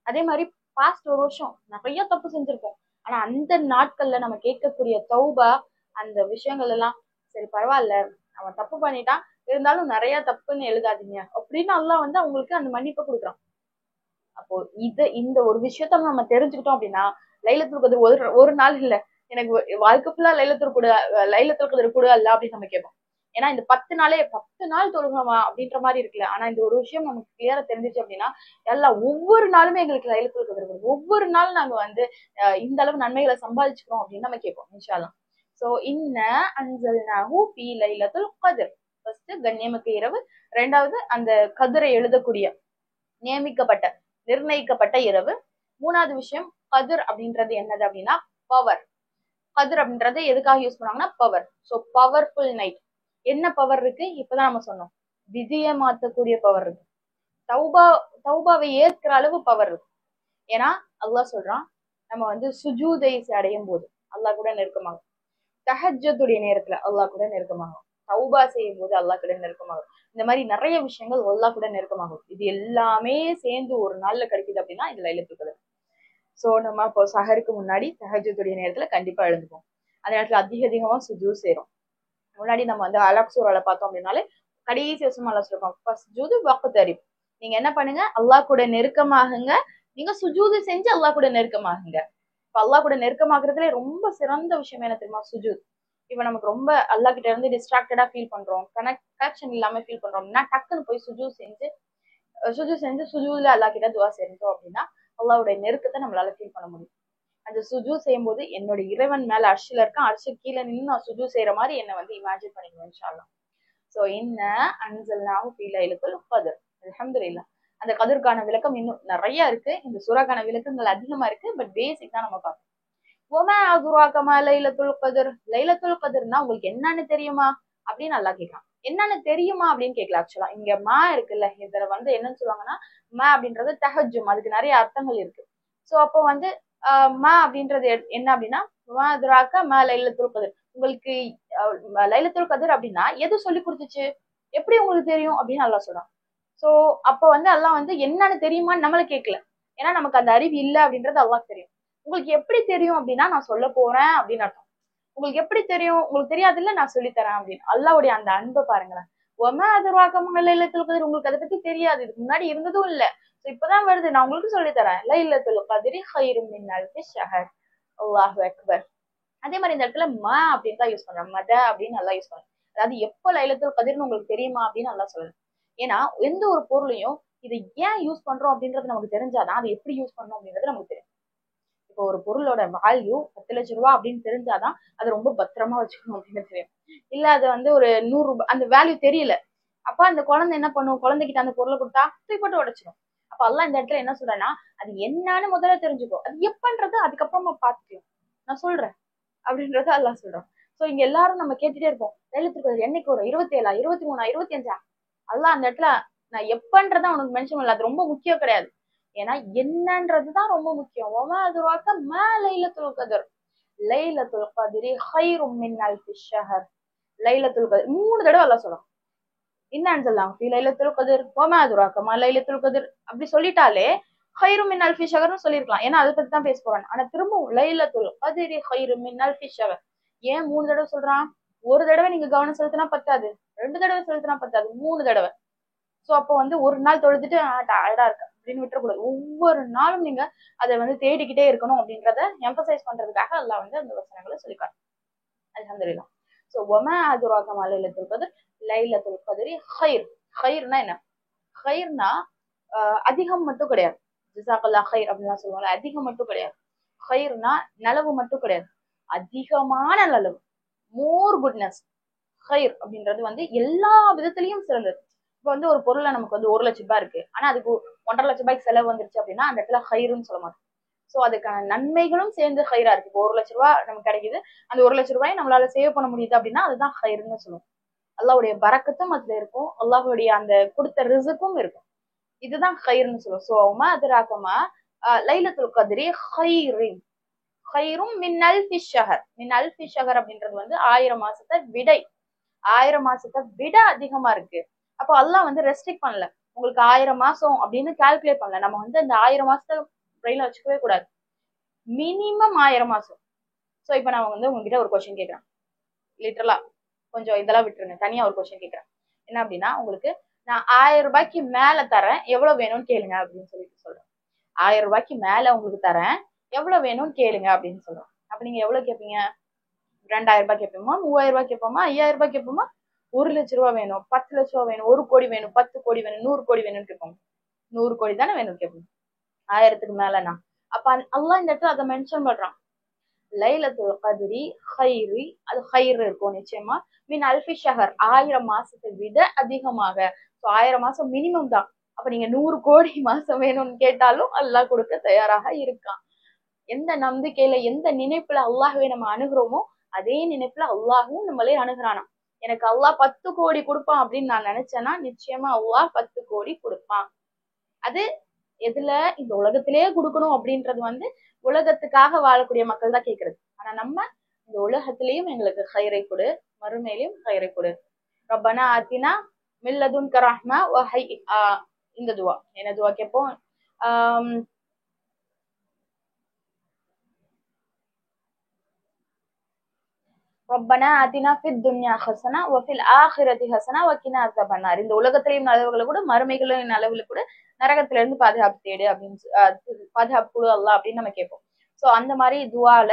அதே மாதிரி பாஸ்ட் ஒரு வருஷம் நிறைய தப்பு செஞ்சிருப்போம். ஆனா அந்த நாட்கள்ல நம்ம கேட்கக்கூடிய தௌபா, அந்த விஷயங்கள் எல்லாம் சரி பரவாயில்ல, அவன் தப்பு பண்ணிட்டான், இருந்தாலும் நிறைய தப்புன்னு எழுதாதீங்க அப்படின்னு அல்லாஹ் வந்து அவங்களுக்கு அந்த மன்னிப்பை கொடுக்குறான். அப்போ இந்த ஒரு விஷயத்த நம்ம தெரிஞ்சுக்கிட்டோம் அப்படின்னா லைலத்துல் கத்ர் ஒரு நாள் இல்ல, எனக்கு வாழ்க்கை ஃபுல்லா லைலத்துல் கத்ர் கூட அல்ல அப்படின்னு நம்ம கேட்போம். ஏன்னா இந்த 10 நாள் தொழுகமா அப்படின்ற மாதிரி இருக்குல்ல. ஆனா இந்த ஒரு விஷயம் நமக்கு கிளியரா தெரிஞ்சிச்சு அப்படின்னா எல்லாம் ஒவ்வொரு நாளுமே எங்களுக்கு லைலத்துல் கத்ர் கொடுக்கும், ஒவ்வொரு நாளும் நாங்க வந்து இந்த அளவு நன்மைகளை சம்பாதிச்சுக்கிறோம் அப்படின்னு நம்ம கேட்போம் இன்ஷா அல்லாஹ். சோ இன்ன அன்ஸல்நாஹு ஃபீ லைலத்துல் கத்ர். ஃபர்ஸ்ட் கண்ணியமிக்க இரவு, 2வது அந்த கதிரை எழுதக்கூடிய நியமிக்கப்பட்ட நிர்ணயிக்கப்பட்ட இரவு, 3வது விஷயம் கதிர் அப்படின்றது என்னது அப்படின்னா பவர். கதிர் அப்படின்றது எதுக்காக யூஸ் பண்ணாங்கன்னா பவர். So powerful night. என்ன பவர் இருக்கு? இப்பதான் நம்ம சொன்னோம், விதியை மாத்தக்கூடிய பவர் இருக்கு, தௌபாவை ஏற்கிற அளவு பவர் இருக்கு. ஏன்னா அல்லாஹ் சொல்றான், நம்ம வந்து சுஜூதை அடையும் போது அல்லாஹ் கூட நெருக்கமாகும், தஹஜ்ஜுடைய நேரத்துல அல்லாஹ் கூட நெருக்கமாகும், தௌபா செய்யும் போது அல்லாஹ் கூட நெருக்கமாகும். இந்த மாதிரி நிறைய விஷயங்கள் அல்லாஹ் கூட நெருக்கமாகும். இது எல்லாமே சேர்ந்து ஒரு நாள்ல கிடைக்குது அப்படின்னா இது லைலத்துல் கத்ர். சோ நம்ம இப்போ சஹருக்கு முன்னாடி தஹஜ்ஜுடைய நேரத்துல கண்டிப்பா எழுந்துப்போம். அந்த நேரத்துல அதிகமா சுஜூத் செய்றோம். முன்னாடி நம்ம வந்து அலக் சூரால பார்த்தோம் அப்படின்னாலே கடைசி வருஷமா அல்லா சொல்லிருக்கோம் ஃபஸ்ஜுது வக்தரிப். நீங்க என்ன பண்ணுங்க, அல்லாஹ் கூட நெருக்கமாகுங்க. நீங்க சுஜூது செஞ்சு அல்லாஹ் கூட நெருக்கமாகுங்க. இப்ப அல்லாஹ் கூட நெருக்கமாகறதுல ரொம்ப சிறந்த விஷயம் என்ன தெரியுமா? சுஜூத். இப்ப நமக்கு ரொம்ப அல்லாஹ் கிட்ட இருந்து டிஸ்ட்ராக்டடா ஃபீல் பண்றோம், கனெக்ஷன் இல்லாம ஃபீல் பண்றோம்னா டக்குன்னு போய் சுஜூத் செஞ்சு சுஜூத்ல அல்லாஹ் கிட்ட துவா செஞ்சோம் அப்படின்னா அல்லாஹ்வுடைய நெருக்கத்தை நம்மளால ஃபீல் பண்ண முடியும். அந்த சுஜூத் செய்யும் போது என்னோட இறைவன் மேல அர்ஷில இருக்கான், அர்ஷு கீழே நின்று நான் சுஜூத் செய்யற மாதிரி என்ன வந்து இமேஜின் பண்ணிக்கணும் இன்ஷா அல்லாஹ். சோ இன்ன அன்ஸல்னாஹு ஃபீ லைலத்துல் கத்ர். அல்ஹம்துலில்லாஹ். அந்த கதிர்கான விளக்கம் இன்னும் நிறைய இருக்கு. இந்த சூராக்கான விளக்கங்கள் அதிகமா இருக்கு. பட் பேசிக் தான் நம்ம பார்ப்போம். வமா அதுராக மா லைலத்துல் கத்ர். லைலத்துல் கத்ர்னா உங்களுக்கு என்னன்னு தெரியுமா அப்படின்னு அல்லாஹ் கேட்கலாம். என்னன்னு தெரியுமா அப்படின்னு கேட்கல. ஆக்சுவலா இங்க மா இருக்குல்ல, இதுல வந்து என்னன்னு சொல்லுவாங்கன்னா மா அப்படின்றது தஹஜ்ஜும், அதுக்கு நிறைய அர்த்தங்கள் இருக்கு. சோ அப்போ வந்து மா அப்படின்றது என்ன அப்படின்னா வமா அதுராக மா லைலத்துல் கத்ர். உங்களுக்கு லைலத்துல் கத்ர் அப்படின்னா எது சொல்லி கொடுத்துச்சு, எப்படி உங்களுக்கு தெரியும் அப்படின்னு அல்லாஹ் சொல்றான். சோ அப்ப வந்து அல்லாஹ் வந்து என்னன்னு தெரியுமான்னு நம்மள கேட்கல. ஏன்னா நமக்கு அந்த அறிவு இல்ல அப்படின்றது அல்லாஹ் தெரியும். உங்களுக்கு எப்படி தெரியும் அப்படின்னா நான் சொல்ல போறேன் அப்படின்னு அர்த்தம். உங்களுக்கு எப்படி தெரியும், உங்களுக்கு தெரியாதுல்ல நான் சொல்லித்தரேன் அப்படின்னு. அல்லாஹ்வுடைய அந்த அன்பை பாருங்களேன். ஒம அது வாக்கமாக லைலத்துல் கத்ர். உங்களுக்கு அதை பத்தி தெரியாது, இதுக்கு முன்னாடி இருந்ததும் இல்ல, இப்பதான் வருது, நான் உங்களுக்கு சொல்லித்தரேன். லைலத்துல் கத்ரி கைரும் மின் அல்ஃபி ஷஹர். அல்லாஹு அக்பர். அதே மாதிரி இந்த இடத்துல ம அப்படின்னு தான் யூஸ் பண்றேன், மத அப்படின்னு நல்லா யூஸ் பண்றேன். அதாவது எப்ப லைலத்துல் கத்ர்னு உங்களுக்கு தெரியுமா அப்படின்னு நல்லா சொல்லணும். ஏன்னா எந்த ஒரு பொருளையும் இதை ஏன் யூஸ் பண்றோம் அப்படின்றது நமக்கு தெரிஞ்சாதான் அது எப்படி யூஸ் பண்ணணும் அப்படின்றது நமக்கு தெரியும். இப்போ ஒரு பொருளோட வேல்யூ 10 லட்சம் ரூபாய் அப்படின்னு தெரிஞ்சாதான் அதை ரொம்ப பத்திரமா வச்சுக்கணும் அப்படின்னு தெரியும். இல்ல அது வந்து ஒரு 100 ரூபாய் அந்த வேல்யூ தெரியல, அப்ப அந்த குழந்தை என்ன பண்ணும், குழந்தைகிட்ட அந்த பொருளை கொடுத்தா தூக்கி போட்டு உடைச்சிடும். அப்ப அல்லாஹ் இந்த இடத்துல என்ன சொல்றேன்னா அது என்னன்னு முதல்ல தெரிஞ்சுக்கோ, அது எப்பன்றது அதுக்கப்புறமா பாத்துக்கலாம், நான் சொல்றேன் அப்படின்றத அல்லாஹ் சொல்றான். சோ இங்க எல்லாரும் நம்ம கேட்டுட்டே இருப்போம், லைலத்துல் கத்ர் என்னைக்கு வரும், 27, 23, 25? அல்லாஹ் அந்த இடத்துல நான் எப்பன்றத உனக்கு மென்ஷன் பண்ணல, அது ரொம்ப முக்கியம் கிடையாது. ஏன்னா என்னன்றதுதான் ரொம்ப முக்கியம். வமா அதுராக மா லைலத்துல் கத்ர். லைலத்துல் கத்ரி கைரும் மின் அல்ஃபி ஷஹர். லைலத்துல் கத்ர் 3 தடவை அல்லாஹ் சொல்றான். என்னன்னு சொல்லலாம், ஃபீ லைலத்துல் கத்ர் வமா அதுராக மா லைலத்துல் கத்ர் அப்படி சொல்லிட்டாலே கைரும் மின் அல்ஃபி ஷஹர்னு சொல்லிருக்கலாம். ஏன்னா அதை பத்தி தான் பேச போறான். ஆனா திரும்பவும் லைலத்துல் கத்ரி கைரும் மின் அல்ஃபி ஷஹர் ஏன் 3 தடவை சொல்றான்? ஒரு தடவை நீங்க கவனம் செலுத்தினா பத்தாது, 2 தடவை செலுத்தினா பத்தாது, 3 தடவை. சோ அப்போ வந்து ஒரு நாள் தொழுதுட்டு டயர்டா இருக்கு அப்படின்னு விட்டுறக்கூடாது. ஒவ்வொரு நாளும் நீங்க அதை வந்து தேடிக்கிட்டே இருக்கணும் அப்படின்றத எம்பசைஸ் பண்றதுக்காக அல்லாஹ் வந்து அந்த வசனங்களை சொல்லிக்காரு. அல்ஹம்துலில்லாஹ். சோ வமா அதுராக மா லைலத்துல் கத்ர். லைலத்துல் கத்ரி கைர். கைர்னா என்ன? கைர்னா அதிகம் மட்டும் கிடையாது. ஜஸாக்கல்லாஹ் கைர் அப்படின்னு சொல்லுவாங்க. அதிகம் மட்டும் கிடையாது. கைர்னா நலவு மட்டும் கிடையாது, அதிகமான நலவு, மோர் குட்னஸ். கைர் அப்படின்றது வந்து எல்லா விதத்திலையும் சிறந்தது. இப்ப வந்து ஒரு பொருளை நமக்கு வந்து 1 லட்சம் ரூபாய் இருக்கு, ஆனா அதுக்கு 1.5 லட்சம் ரூபாய்க்கு செலவு வந்துருச்சு அப்படின்னா அந்த இடத்துல ஹைருன்னு சொல்ல மாட்டோம். சோ அதுக்கான நன்மைகளும் சேர்ந்து ஹைரா இருக்கு. இப்போ 1 லட்சம் ரூபாய் நமக்கு கிடைக்குது, அந்த 1 லட்சம் ரூபாய் நம்மளால சேவ் பண்ண முடியுது அப்படின்னா அதுதான் ஹைருன்னு சொல்லுவோம். அல்லாஹ்வுடைய பரக்கத்தும் அதுல இருக்கும், அல்லாஹ்வுடைய அந்த கொடுத்த ரிசுக்கும் இருக்கும். இதுதான் ஹைர்னு சொல்லுவோம். சோ உமா அதுராகமா லைலத்துல் கத்ரி ஹைரின். ஹைரும் மின் அல்ஃபி ஷஹர். மின் அல்ஃபி ஷஹர் அப்படின்றது வந்து 1000 மாசத்தை விட 1000 மாசத்தை விட அதிகமா இருக்கு. அப்போ அல்லாஹ் வந்து ரெஸ்ட்ரிக்ட் பண்ணல, உங்களுக்கு 1000 மாசம் அப்படின்னு கால்குலேட் பண்ணல. நம்ம வந்து அந்த 1000 மாசத்தை பிரெயின்ல வச்சுக்கவே கூடாது. மினிமம் 1000 மாசம். சோ இப்ப நான் வந்து உங்ககிட்ட ஒரு கொஸ்டின் கேட்கிறேன், லிட்டரலா கொஞ்சம் இதெல்லாம் விட்டுருங்க, தனியா ஒரு கொஸ்டின் கேட்கிறேன். என்ன அப்படின்னா, உங்களுக்கு நான் 1000 ரூபாய்க்கு மேல தரேன், எவ்வளவு வேணும்னு கேளுங்க அப்படின்னு சொல்றேன். 1000 ரூபாய்க்கு மேல உங்களுக்கு தரேன், எவ்வளவு வேணும்னு கேளுங்க அப்படின்னு சொல்றோம். அப்ப நீங்க எவ்வளவு கேட்பீங்க? 2000 ரூபாய் கேட்போமா, 3000 ரூபாய் கேட்போமா, 5000 ரூபாய் கேட்போமா, 1 லட்சம் ரூபாய் வேணும், 10 லட்சம் ரூபாய் வேணும், 1 கோடி வேணும், 10 கோடி வேணும், 100 கோடி வேணும்னு கேட்போம். 100 கோடி தானே வேணும் கேட்போம் 1000க்கு மேலனா. அப்ப அல்லாஹ் இந்த இடத்துல அதை மென்ஷன் பண்றான். லைலத்துல் கத்ரி ஹைரி, அது ஹைர் இருக்கும் நிச்சயமா, மின் அல்ஃபி ஷஹர் 1000 மாசத்தை விட அதிகமாக. 1000 மாசம் மினிமம் தான். அப்ப நீங்க 100 கோடி மாசம் வேணும்னு கேட்டாலும் அல்லாஹ் கொடுக்க தயாராக இருக்கான். எந்த நம்பிக்கையில எந்த நினைப்புல அல்லாஹ்வை நம்ம அணுகிறோமோ அதே நினைப்புல அல்லாஹும் நம்மளே அணுகிறானா. எனக்கு அல்லாஹ் 10 கோடி கொடுப்பான் அப்படின்னு நான் நினைச்சேன்னா நிச்சயமா அல்லாஹ் 10 கோடி கொடுப்பான். அது எதுல? இந்த உலகத்திலேயே கொடுக்கணும் அப்படின்றது வந்து உலகத்துக்காக வாழக்கூடிய மக்கள் தான் கேட்கறது. ஆனா நம்ம இந்த உலகத்திலேயும் எங்களுக்கு ஹைரை கொடு, மறுமையிலையும் ஹைரை கொடு, ரப்பனா ஆத்தினா மில்லதுன்க ரஹ்மா வஹை. இந்த துவா என்ன துவா கேட்போம். ரப்பனா ஆத்தினா ஃபித் துன்யா ஹஸனா வ ஃபில் ஆখিরাতি ஹஸனா வ கினா அஸாபன்னார். இந்த உலகத்திலேயும் நலவுகளை கூட மறுமைகளின் நலவுல கூட நரகத்துல இருந்து பாதுகாப்பு தேடு அப்படின்னு பாதுகாப்பு கொடு அல்லாஹ் அப்படின்னு நம்ம கேட்போம். சோ அந்த மாதிரி துவால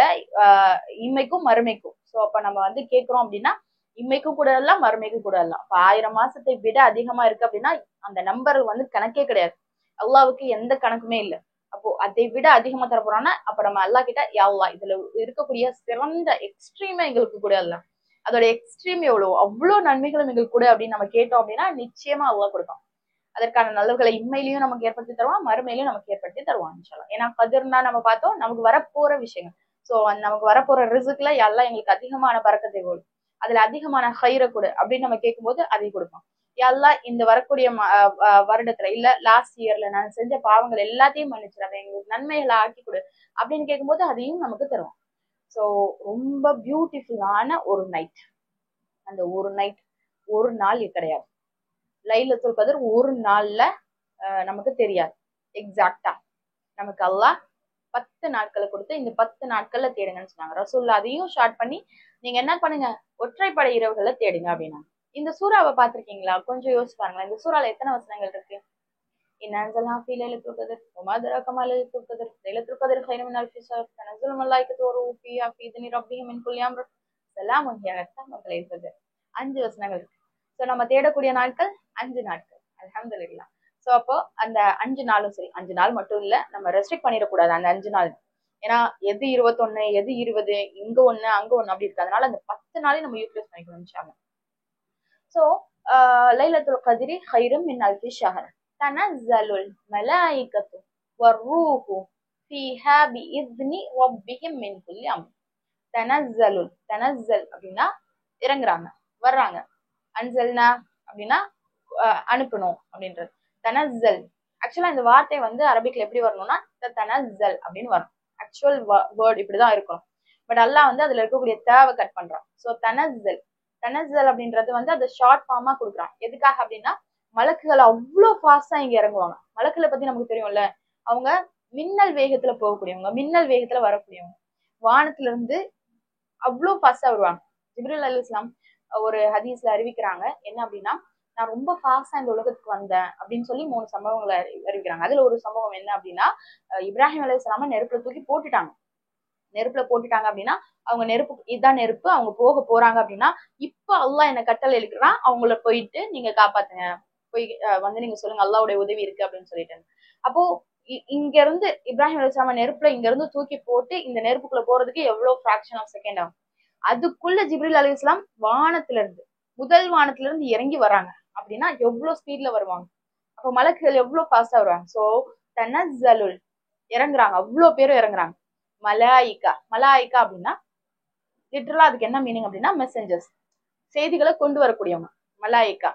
இம்மைக்கும் மறுமைக்கும். சோ அப்ப நம்ம வந்து கேட்கிறோம் அப்படின்னா இம்மைக்கும் கூட எல்லாம் மறுமைக்கும் கூட எல்லாம். இப்ப 1000 மாசத்தை விட அதிகமா இருக்கு அப்படின்னா அந்த நம்பர் வந்து கணக்கே கிடையாது. அல்லாவுக்கு எந்த கணக்குமே இல்லை. அப்போ அதை விட அதிகமா தர போறான்னா அப்ப நம்ம அல்லா கிட்ட யா அல்லாஹ் இதுல இருக்கக்கூடிய சிறந்த எக்ஸ்ட்ரீமா எங்களுக்கு கூட அல்ல, அதோட எக்ஸ்ட்ரீம் எவ்வளவு அவ்வளவு நன்மைகளும் எங்களுக்கு கூட அப்படின்னு நம்ம கேட்டோம் அப்படின்னா நிச்சயமா அல்லாஹ் கொடுப்பான். அதற்கான நல்லவுகளை இம்மையிலையும் நமக்கு ஏற்படுத்தி தருவான், மறுமையிலையும் நமக்கு ஏற்படுத்தி தருவான் இன்ஷால்லா. ஏன்னா கதிர்னா நம்ம பார்த்தோம் நமக்கு வரப்போற விஷயங்கள். சோ நமக்கு வரப்போற ரிசுக்ல எல்லாம் எங்களுக்கு அதிகமான பறக்கத்தை போடும், அதுல அதிகமான ஹைர கொடு அப்படின்னு நம்ம கேட்கும்போது அதை கொடுப்பான். எல்லாம் இந்த வரக்கூடிய வருடத்துல இல்ல லாஸ்ட் இயர்ல நான் செஞ்ச பாவங்கள் எல்லாத்தையும் மன்னிச்சிடும், அதை எங்களுக்கு நன்மைகளை ஆக்கி கொடு அப்படின்னு கேட்கும்போது அதையும் நமக்கு தருவான். சோ ரொம்ப பியூட்டிஃபுல்லான ஒரு நைட். அந்த ஒரு நைட் ஒரு நாள் கிடையாது. லைலத்துல் கத்ர் ஒரு நாள்ல நமக்கு தெரியாது எக்ஸாக்டா. நமக்கு அல்லாஹ் 10 நாட்களை கொடுத்து இந்த 10 நாட்கள்ல தேடுங்கன்னு சொன்னாங்க. ரசூல்லா அதையும் ஷார்ட் பண்ணி நீங்க என்ன பண்ணுங்க ஒற்றைப்படை இரவுகளை தேடுங்க அப்படின்னா. இந்த சூறாவை பார்த்திருக்கீங்களா? கொஞ்சம் யோசிச்சு பாருங்களேன். இந்த சூறால எத்தனை வசனங்கள் இருக்கு? இந்நன்சல்னா ஃபீ லைலத்துல் கத்ர் வமா அத்ராக மா லைலத்துல் கத்ர் லைலத்துல் கத்ர் கைரும் மின் அல்ஃபி ஷஹர் தனஸ்ஸலுல் மலாயிகத்து வ ஃபீஹா ஃபீ இத்னி ரப்பிஹிம் மின் குல்லி அம்ர் ஸலாமுன் ஹிய ஹத்தா மத்லஇல் ஃபஜ்ர். 5 வசனங்கள் இருக்கு. சோ நம்ம தேடக்கூடிய நாட்கள் 5 நாட்கள். அல்ஹம்துலில்லாஹ். சோ அப்போ அந்த 5 நாளும் சரி, 5 நாள் மட்டும் இல்ல, நம்ம ரெஸ்ட்ரிக்ட் பண்ணிடக்கூடாது அந்த 5 நாள். ஏன்னா எது 21 எது 20 இங்க ஒண்ணு அங்க ஒண்ணு அப்படி இருக்கு. அதனால அந்த 10 நாளையும் நம்ம யூட்டிலைஸ் பண்ணிக்கணும் இன்ஷா அல்லாஹ். சோ லைலத்துல் கத்ரி கைரும் மின் அல்ஃபி ஷஹர் தனஸ்ஸலுல் மலாயிகத்து வர்ரூஹு ஃபீஹா பிஇذனி ரப்பிஹிம் மின் குல்லி அம்ர். தனஸ்ஸல் அப்படின்னா இறங்குறாங்க வர்றாங்க, அன்சல்னா அப்படின்னா அனுப்பணும் அப்படின்றது. தனஸ்ஸல் ஆக்சுவலா இந்த வார்த்தை வந்து அரபிக்ல எப்படி வரணும்னா தனஸ்ஸல் அப்படின்னு வரும். ஆக்சுவல் வேர்ட் இப்படிதான் இருக்கணும். பட் அல்லாஹ் வந்து அதுல இருக்கக்கூடிய தேவை கட் பண்றான். சோ தனஸ்ஸல் அப்படின்றது வந்து அதை ஷார்ட் ஃபார்மா கொடுக்குறான். எதுக்காக அப்படின்னா மலக்குகள் அவ்வளவு ஃபாஸ்டா இங்க இறங்குவாங்க. மலக்குகளை பத்தி நமக்கு தெரியும்ல, அவங்க மின்னல் வேகத்துல போகக்கூடியவங்க, மின்னல் வேகத்துல வரக்கூடியவங்க. வானத்துல இருந்து அவ்வளவு ஃபாஸ்டா வருவாங்க. ஜிப்ரீல் அலைஹிஸ்ஸலாம் ஒரு ஹதீஸ்ல அறிவிக்கிறாங்க என்ன அப்படின்னா, நான் ரொம்ப ஃபாஸ்டா இந்த உலகத்துக்கு வந்தேன் அப்படின்னு சொல்லி 3 சம்பவங்களை அறிவிக்கிறாங்க. அதுல ஒரு சம்பவம் என்ன அப்படின்னா, இப்ராஹிம் அலைஹிஸ்ஸலாம நெருப்புல தூக்கி போட்டுட்டாங்க. நெருப்புல போட்டுட்டாங்க அப்படின்னா அவங்க நெருப்பு இதுதான் நெருப்பு, அவங்க போக போறாங்க அப்படின்னா இப்ப அல்லாஹ் என்ன கட்டளை எழுக்கிறான், அவங்கள போயிட்டு நீங்க காப்பாத்துங்க, போய் வந்து நீங்க சொல்லுங்க அல்லாஹ்வுடைய உதவி இருக்கு அப்படின்னு சொல்லிட்டு. அப்போ இங்க இருந்து இப்ராஹிம் அலைஹிஸ்ஸலாம் நெருப்புல இங்க இருந்து தூக்கி போட்டு இந்த நெருப்புக்குள்ள போறதுக்கு எவ்வளவு ஃபிராக்ஷன் ஆஃப் செகண்ட் ஆகும். அதுக்குள்ள ஜிப்ரீல் அலைஹிஸ்ஸலாம் வானத்துல இருந்து முதல் வானத்துல இருந்து இறங்கி வராங்க அப்படின்னா எவ்வளவு ஸ்பீட்ல வருவாங்க. அப்போ மலக்குகள் எவ்வளவு ஃபாஸ்டா வருவாங்க. சோ தனஸ்ஸலுல் இறங்குறாங்க, அவ்வளவு பேரும் இறங்குறாங்க. மலாயிகா அப்படின்னா லிட்டரலா அதுக்கு என்ன மீனிங் அப்படின்னா மெசஞ்சர்ஸ், செய்திகளை கொண்டு வரக்கூடியவங்க மலாயிகா.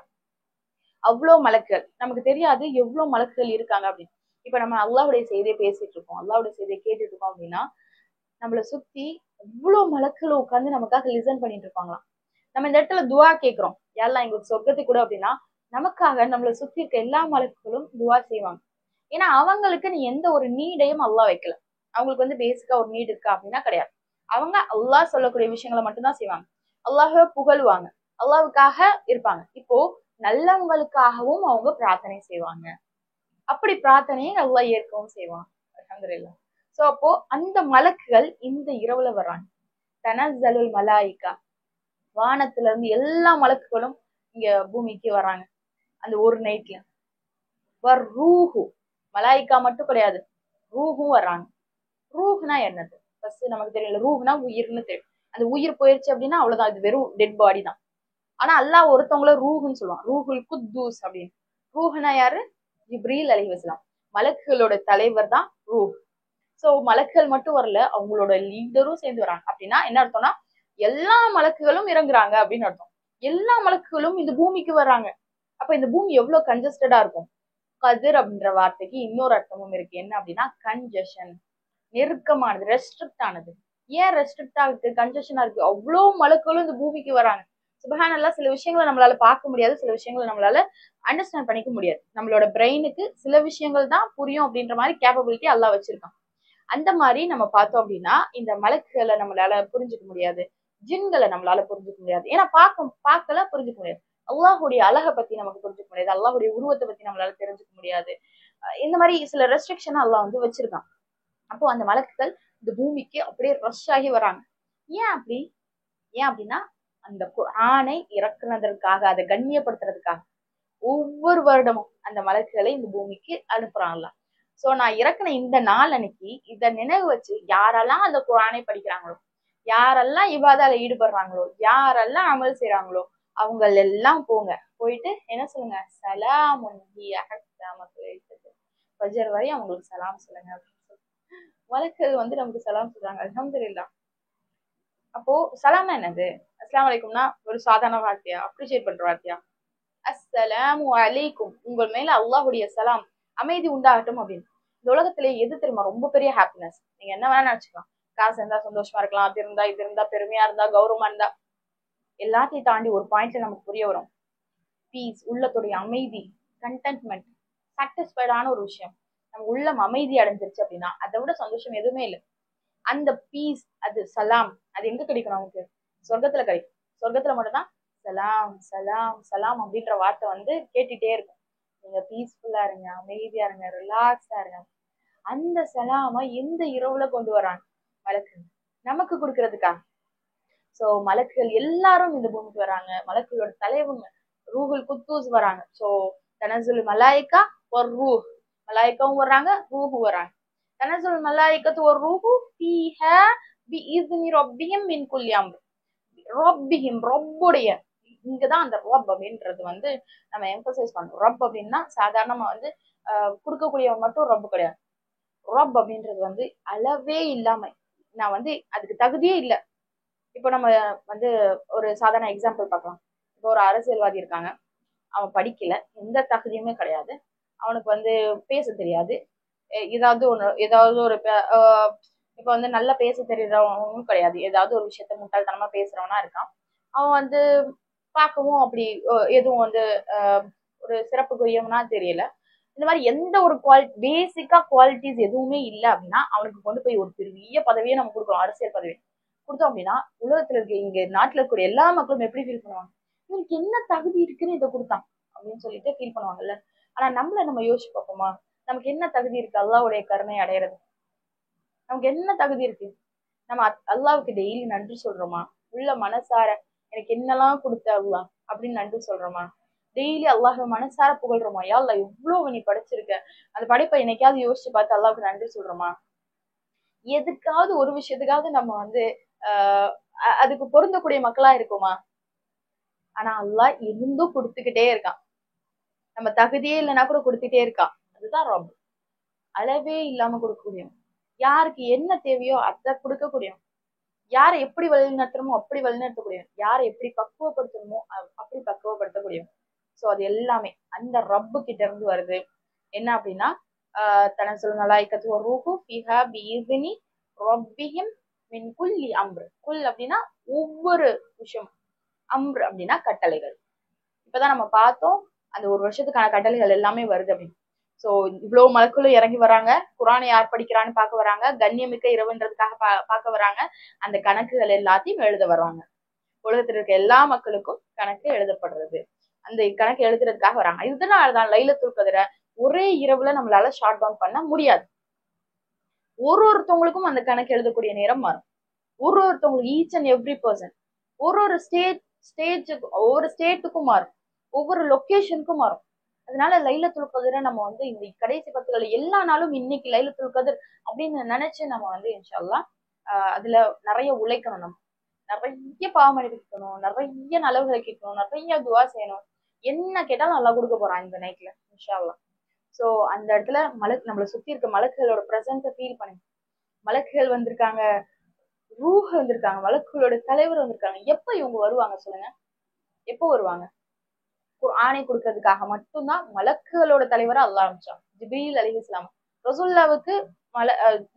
அவ்வளவு மலக்குகள், நமக்கு தெரியாது எவ்வளவு மலக்குகள் இருக்காங்க அப்படின்னு. இப்ப நம்ம அல்லாஹ்வுடைய செய்தியை பேசிட்டு இருக்கோம், அல்லாஹ்வுடைய செய்தியை கேட்டுட்டு இருக்கோம் அப்படின்னா நம்மளை சுத்தி அவ்வளவு மலக்குகள் உட்கார்ந்து நமக்காக லிசன் பண்ணிட்டு இருப்பாங்களாம். நம்ம இந்த இடத்துல துவா கேட்கிறோம், யாரெல்லாம் எங்களுக்கு சொர்க்கத்தை கூட அப்படின்னா நமக்காக நம்மளை சுத்தி இருக்க எல்லா மலக்குகளும் துவா செய்வாங்க. ஏன்னா அவங்களுக்கு நீ எந்த ஒரு நீடையும் அல்லாஹ் வைக்கல. அவங்களுக்கு வந்து பேசிக்கா ஒரு நீட் இருக்கா அப்படின்னா கிடையாது. அவங்க அல்லாஹ் சொல்லக்கூடிய விஷயங்களை மட்டும்தான் செய்வாங்க. அல்லாஹ்வை புகழுவாங்க, அல்லாஹ்வுக்காக இருப்பாங்க. இப்போ நல்லவங்களுக்காகவும் அவங்க பிரார்த்தனை செய்வாங்க. அப்படி பிரார்த்தனையை அல்லாஹ் ஏற்கவும் செய்வாங்க. அல்ஹம்துலில்லாஹ். சோ அப்போ அந்த மலக்குகள் இந்த இரவுல வர்றாங்க. தனஸ்ஸலுல் மலாயிகா, வானத்துல இருந்து எல்லா மலக்குகளும் இங்க பூமிக்கு வர்றாங்க அந்த ஒரு நைட்ல. ரூஹு மலாயிகா மட்டும் கிடையாது, ரூஹும் வர்றாங்க. ரூஹ்னா என்னது ஃபர்ஸ்ட் நமக்கு தெரியல. ரூஹ்னா உயிர்னு தெரியும். அந்த உயிர் போயிருச்சு அப்படின்னா அவ்வளவுதான், இது வெறும் டெட் பாடி தான். ஆனா அல்லாஹ் ஒருத்தவங்கள ரூஹுன்னு சொல்லுவான், ரூஹுல் குத்தூஸ் அப்படின்னு. ரூஹ்னா யாரு? ஜிப்ரீல் அலைஹிஸ்ஸலாம், மலக்குகளோட தலைவர் தான் ரூஹ். சோ மலக்குகள் மட்டும் வரல, அவங்களோட லீடரும் சேர்ந்து வராங்க. அப்படின்னா என்ன அர்த்தம்னா எல்லா மலக்குகளும் இறங்குறாங்க அப்படின்னு அர்த்தம். எல்லா மலக்குகளும் இந்த பூமிக்கு வர்றாங்க. அப்ப இந்த பூமி எவ்வளவு கன்ஜஸ்டடா இருக்கும். கதிர் அப்படின்ற வார்த்தைக்கு இன்னொரு அர்த்தமும் இருக்கு. என்ன அப்படின்னா கன்ஜஷன், நெருக்கமானது, ரெஸ்ட்ரிக்ட் ஆனது. ஏன் ரெஸ்ட்ரிக்டா இருக்கு, கன்ஜஷனா இருக்கு? அவ்வளவு மலக்குகளும் இந்த பூமிக்கு வராங்க. சுபஹானல்லாஹ், சில விஷயங்களை நம்மளால பார்க்க முடியாது, சில விஷயங்களை நம்மளால அண்டர்ஸ்டாண்ட் பண்ணிக்க முடியாது. நம்மளோட பிரெயினுக்கு சில விஷயங்கள் தான் புரியும் அப்படின்ற மாதிரி கேப்பபிலிட்டி அல்லாஹ் வச்சிருக்கான். அந்த மாதிரி நம்ம பார்த்தோம் அப்படின்னா இந்த மலக்குகளை நம்மளால புரிஞ்சுக்க முடியாது, ஜின்களை நம்மளால புரிஞ்சுக்க முடியாது. ஏன்னா பார்க்கல புரிஞ்சுக்க முடியாது. அல்லாஹுடைய அழகை பத்தி நமக்கு புரிஞ்சுக்க முடியாது, அல்லாஹுடைய உருவத்தை பத்தி நம்மளால தெரிஞ்சுக்க முடியாது. இந்த மாதிரி சில ரெஸ்ட்ரிக்ஷன் அல்லாஹ் வந்து வச்சிருக்கான். அப்போ அந்த மலக்குகள் இந்த பூமிக்கு அப்படியே ரஷ் ஆகி வராங்க. ஏன் அப்படி? ஏன் அப்படின்னா அந்த குர்ஆனை இறக்குனதற்காக, அதை கண்ணியப்படுத்துறதுக்காக ஒவ்வொரு வருடமும் அந்த மலக்குகளை இந்த பூமிக்கு அனுப்புறாங்கல்ல. சோ நான் இறக்குன இந்த நாள் அன்னைக்கு இத நினைவு வச்சு யாரெல்லாம் அந்த குர்ஆனை படிக்கிறாங்களோ, யாரெல்லாம் இபாதால ஈடுபடுறாங்களோ, யாரெல்லாம் அமல் செய்யறாங்களோ அவங்க எல்லாம் போங்க, போயிட்டு என்ன சொல்லுங்க, சலாமுன் ஹிய ஹத்தா மத்லஇல் ஃபஜர் வரை அவங்களுக்கு சலாம் சொல்லுங்க அப்படின்னு சொல்லி மலக்குகள் வந்து நமக்கு சலாம் சொல்றாங்க. அல்ஹம்துலில்லாஹ். அப்போ சலாம்னா என்னது? அஸ்ஸலாமு அலைக்கும்னா ஒரு சாதாரண வார்த்தையா, அப்ரிஷியேட் பண்ற வார்த்தையா? அஸ்ஸலாமு அலைக்கும், உங்கள் மேல அல்லாஹுடைய சலாம், அமைதி உண்டாகட்டும் அப்படின்னு. இந்த உலகத்திலே எது தெரியுமா ரொம்ப பெரிய ஹாப்பினஸ்? நீங்க என்ன வேணா நினைச்சுக்கலாம். காசு இருந்தா சந்தோஷமா இருக்கலாம், அது இருந்தா இது இருந்தா, பெருமையா இருந்தா, கௌரவமா இருந்தா, எல்லாத்தையும் தாண்டி ஒரு பாயிண்ட்ல நமக்கு புரிய வரும். பீஸ், உள்ளத்துடைய அமைதி, கண்டென்ட்மெண்ட், சாட்டிஸ்ஃபைடான ஒரு விஷயம். நம்ம உள்ளம் அமைதி அடைஞ்சிருச்சு அப்படின்னா அதை விட சந்தோஷம் எதுவுமே இல்லை. அந்த பீஸ், அது சலாம், அது எங்க கிடைக்கும் நமக்கு? சொர்க்கத்துல கிடைக்கும். சொர்க்கத்துல மட்டும்தான் சலாம் சலாம் சலாம் அப்படின்ற வார்த்தை வந்து கேட்டுட்டே இருக்கும். நீங்க பீஸ்ஃபுல்லா இருங்க, அமைதியா இருங்க, ரிலாக்ஸா இருங்க. அந்த சலாம எந்த இரவுல கொண்டு வராங்க? மலக்கு நமக்கு கொடுக்கறதுக்கா. சோ மலக்குகள் எல்லாரும் இந்த பூமிக்கு வராங்க. மலக்குகளோட தலைவங்க ரூஹுல் குத்தூஸ் வராங்க. சோ தனசுல் மலாய்க்கா ஒரு ரூஹ், மலாய்க்காவும் வர்றாங்க, ரூஹும் வராங்க. தனசுல் மலாய்க்கத்து ஒரு ரூஹு ஃபீஹா பிஇذن ரப்பிஹிம் மின் குல்லி அம்ர். ரப்பிஹிம், ரப்புடைய, இங்கதான் அந்த ரப் அப்படின்றது வந்து நம்ம எம்பசைஸ் பண்றோம். ரப் அப்படின்னா சாதாரணமா வந்து கொடுக்கக்கூடியவங்க மட்டும் ரப் கிடையாது. ரப் அப்படின்றது வந்து அளவே இல்லாம, நான் வந்து அதுக்கு தகுதியே இல்லை. இப்போ நம்ம வந்து ஒரு சாதாரண எக்ஸாம்பிள் பார்க்கலாம். இப்போ ஒரு அரசியல்வாதி இருக்காங்க, அவன் படிக்கல, எந்த தகுதியுமே கிடையாது, அவனுக்கு வந்து பேச தெரியாது, ஏதாவது ஒரு இப்ப வந்து நல்லா பேச தெரியறவனும் கிடையாது, ஏதாவது ஒரு விஷயத்த முட்டாள்தனமா பேசுறவனா இருக்கான். அவன் வந்து பார்க்கவும் அப்படி எதுவும் வந்து ஒரு சிறப்புக்குரியவனா தெரியல. இந்த மாதிரி எந்த ஒரு பேசிக்கா குவாலிட்டிஸ் எதுவுமே இல்லை அப்படின்னா அவனுக்கு கொண்டு போய் ஒரு பெரிய பதவியை நம்ம கொடுக்குறோம், அரசியல் பதவி கொடுத்தோம் அப்படின்னா உலகத்துல இருக்க, இங்க நாட்டுல இருக்கக்கூடிய எல்லா மக்களும் எப்படி ஃபீல் பண்ணுவாங்க? இவனுக்கு என்ன தகுதி இருக்குன்னு இதை கொடுத்தான் அப்படின்னு சொல்லிட்டு ஃபீல் பண்ணுவாங்கல்ல. ஆனா நம்ம யோசிச்சு பார்ப்போமா? நமக்கு என்ன தகுதி இருக்கு அல்லாஹ்வுடைய கருணை அடையிறது? நமக்கு என்ன தகுதி இருக்கு? நம்ம அல்லாஹ்வுக்கு டெய்லி நன்றி சொல்றோமா? உள்ள மனசார எனக்கு என்னெல்லாம் கொடுத்த அல்லாஹ் அப்படின்னு நன்றி சொல்றோமா? டெய்லி அல்லாஹ் மனசார புகழ்றோமா? யா அல்லாஹ் எவ்வளவு நீ படைச்சிருக்க, அந்த படைப்பை என்னைக்காவது யோசிச்சு பார்த்து அல்லாஹ்வுக்கு நன்றி சொல்றோமா? எதுக்காவது ஒரு விஷயத்துக்காவது நம்ம வந்து அதுக்கு பொருந்தக்கூடிய மக்களா இருக்குமா? ஆனா அல்லாஹ் இருந்தும் கொடுத்துக்கிட்டே இருக்கான். நம்ம தகுதியே இல்லைன்னா கூட கொடுத்துட்டே இருக்கான். அதுதான் ரொம்ப அளவே இல்லாம கொடுக்கக்கூடியவன். யாருக்கு என்ன தேவையோ அதை கொடுக்கக்கூடியவன். யாரை எப்படி வழிநடத்தணுமோ அப்படி வழிநடத்தக்கூடியவன். யாரை எப்படி பக்குவப்படுத்தணுமோ அப்படி பக்குவப்படுத்தக்கூடியவன். சோ அது எல்லாமே அந்த ரப்பு கிட்ட இருந்து வருது. என்ன அப்படின்னா தனசுல் மலாய்க்கத்து ரூஹு ஃபீஹா பிஇذن ரப்பிஹிம் மின் குல்லி அம்ர். குல் அப்படின்னா ஒவ்வொரு விஷயம், அம்ர் அப்படின்னா கட்டளைகள். இப்பதான் நம்ம பார்த்தோம் அந்த ஒரு வருஷத்துக்கான கட்டளைகள் எல்லாமே வருது அப்படின்னு. சோ இவ்வளவு மலக்குகளும் இறங்கி வராங்க, குர்ஆனை யார் படிக்கிறான்னு பார்க்க வராங்க, கண்ணியமிக்க இரவுன்றதுக்காக பார்க்க வராங்க, அந்த கணக்குகள் எல்லாத்தையும் எழுத வருவாங்க. உலகத்தில் இருக்க எல்லா மக்களுக்கும் கணக்கு எழுதப்படுறது, அந்த கணக்கு எழுதுறதுக்காக வராங்க. இதனாலதான் லைலத்துல் கத்ர ஒரே இரவுல நம்மளால ஷார்ட் டவுன் பண்ண முடியாது. ஒருத்தவங்களுக்கும் அந்த கணக்கு எழுதக்கூடிய நேரம் மாறும். ஒருத்தவங்களுக்கு ஈச் அண்ட் எவ்ரி பர்சன் ஒரு ஸ்டேஜுக்கு, ஒவ்வொரு ஸ்டேட்டுக்கும் மாறும், ஒவ்வொரு லொகேஷனுக்கும் மாறும். அதனால லைலத்துல் கத்ர நம்ம வந்து இந்த கடைசி 10 எல்லா நாளும் இன்னைக்கு லைலத்துல் கத்ர் அப்படின்னு நினைச்சு நம்ம வந்து இன்ஷா அல்லாஹ் அதுல நிறைய உழைக்கணும். நம்ம நிறைய பாவமன்னிப்பு கேட்கணும், நிறைய நலவுகளை கேட்கணும், நிறைய துவா செய்யணும். என்ன கேட்டாலும் நல்லா கொடுக்க போறான் இந்த நைட்ல இன்ஷா அல்லாஹ். சோ அந்த இடத்துல நம்மளை சுத்தி இருக்க மலக்குகளோட பிரசன்ஸை ஃபீல் பண்ணி, மலக்குகள் வந்திருக்காங்க, ரூஹ் வந்திருக்காங்க, மலக்குகளோட தலைவர் வந்திருக்காங்க. எப்ப இவங்க வருவாங்க சொல்லுங்க? எப்போ வருவாங்க? குர்ஆனை கொடுக்கறதுக்காக மட்டும்தான் மலக்குகளோட தலைவரா அல்லாஹ் அனுப்பிச்சான். ஜிப்ரீல் அலைஹிஸ்ஸலாம் ரசூலுல்லாஹ்வுக்கு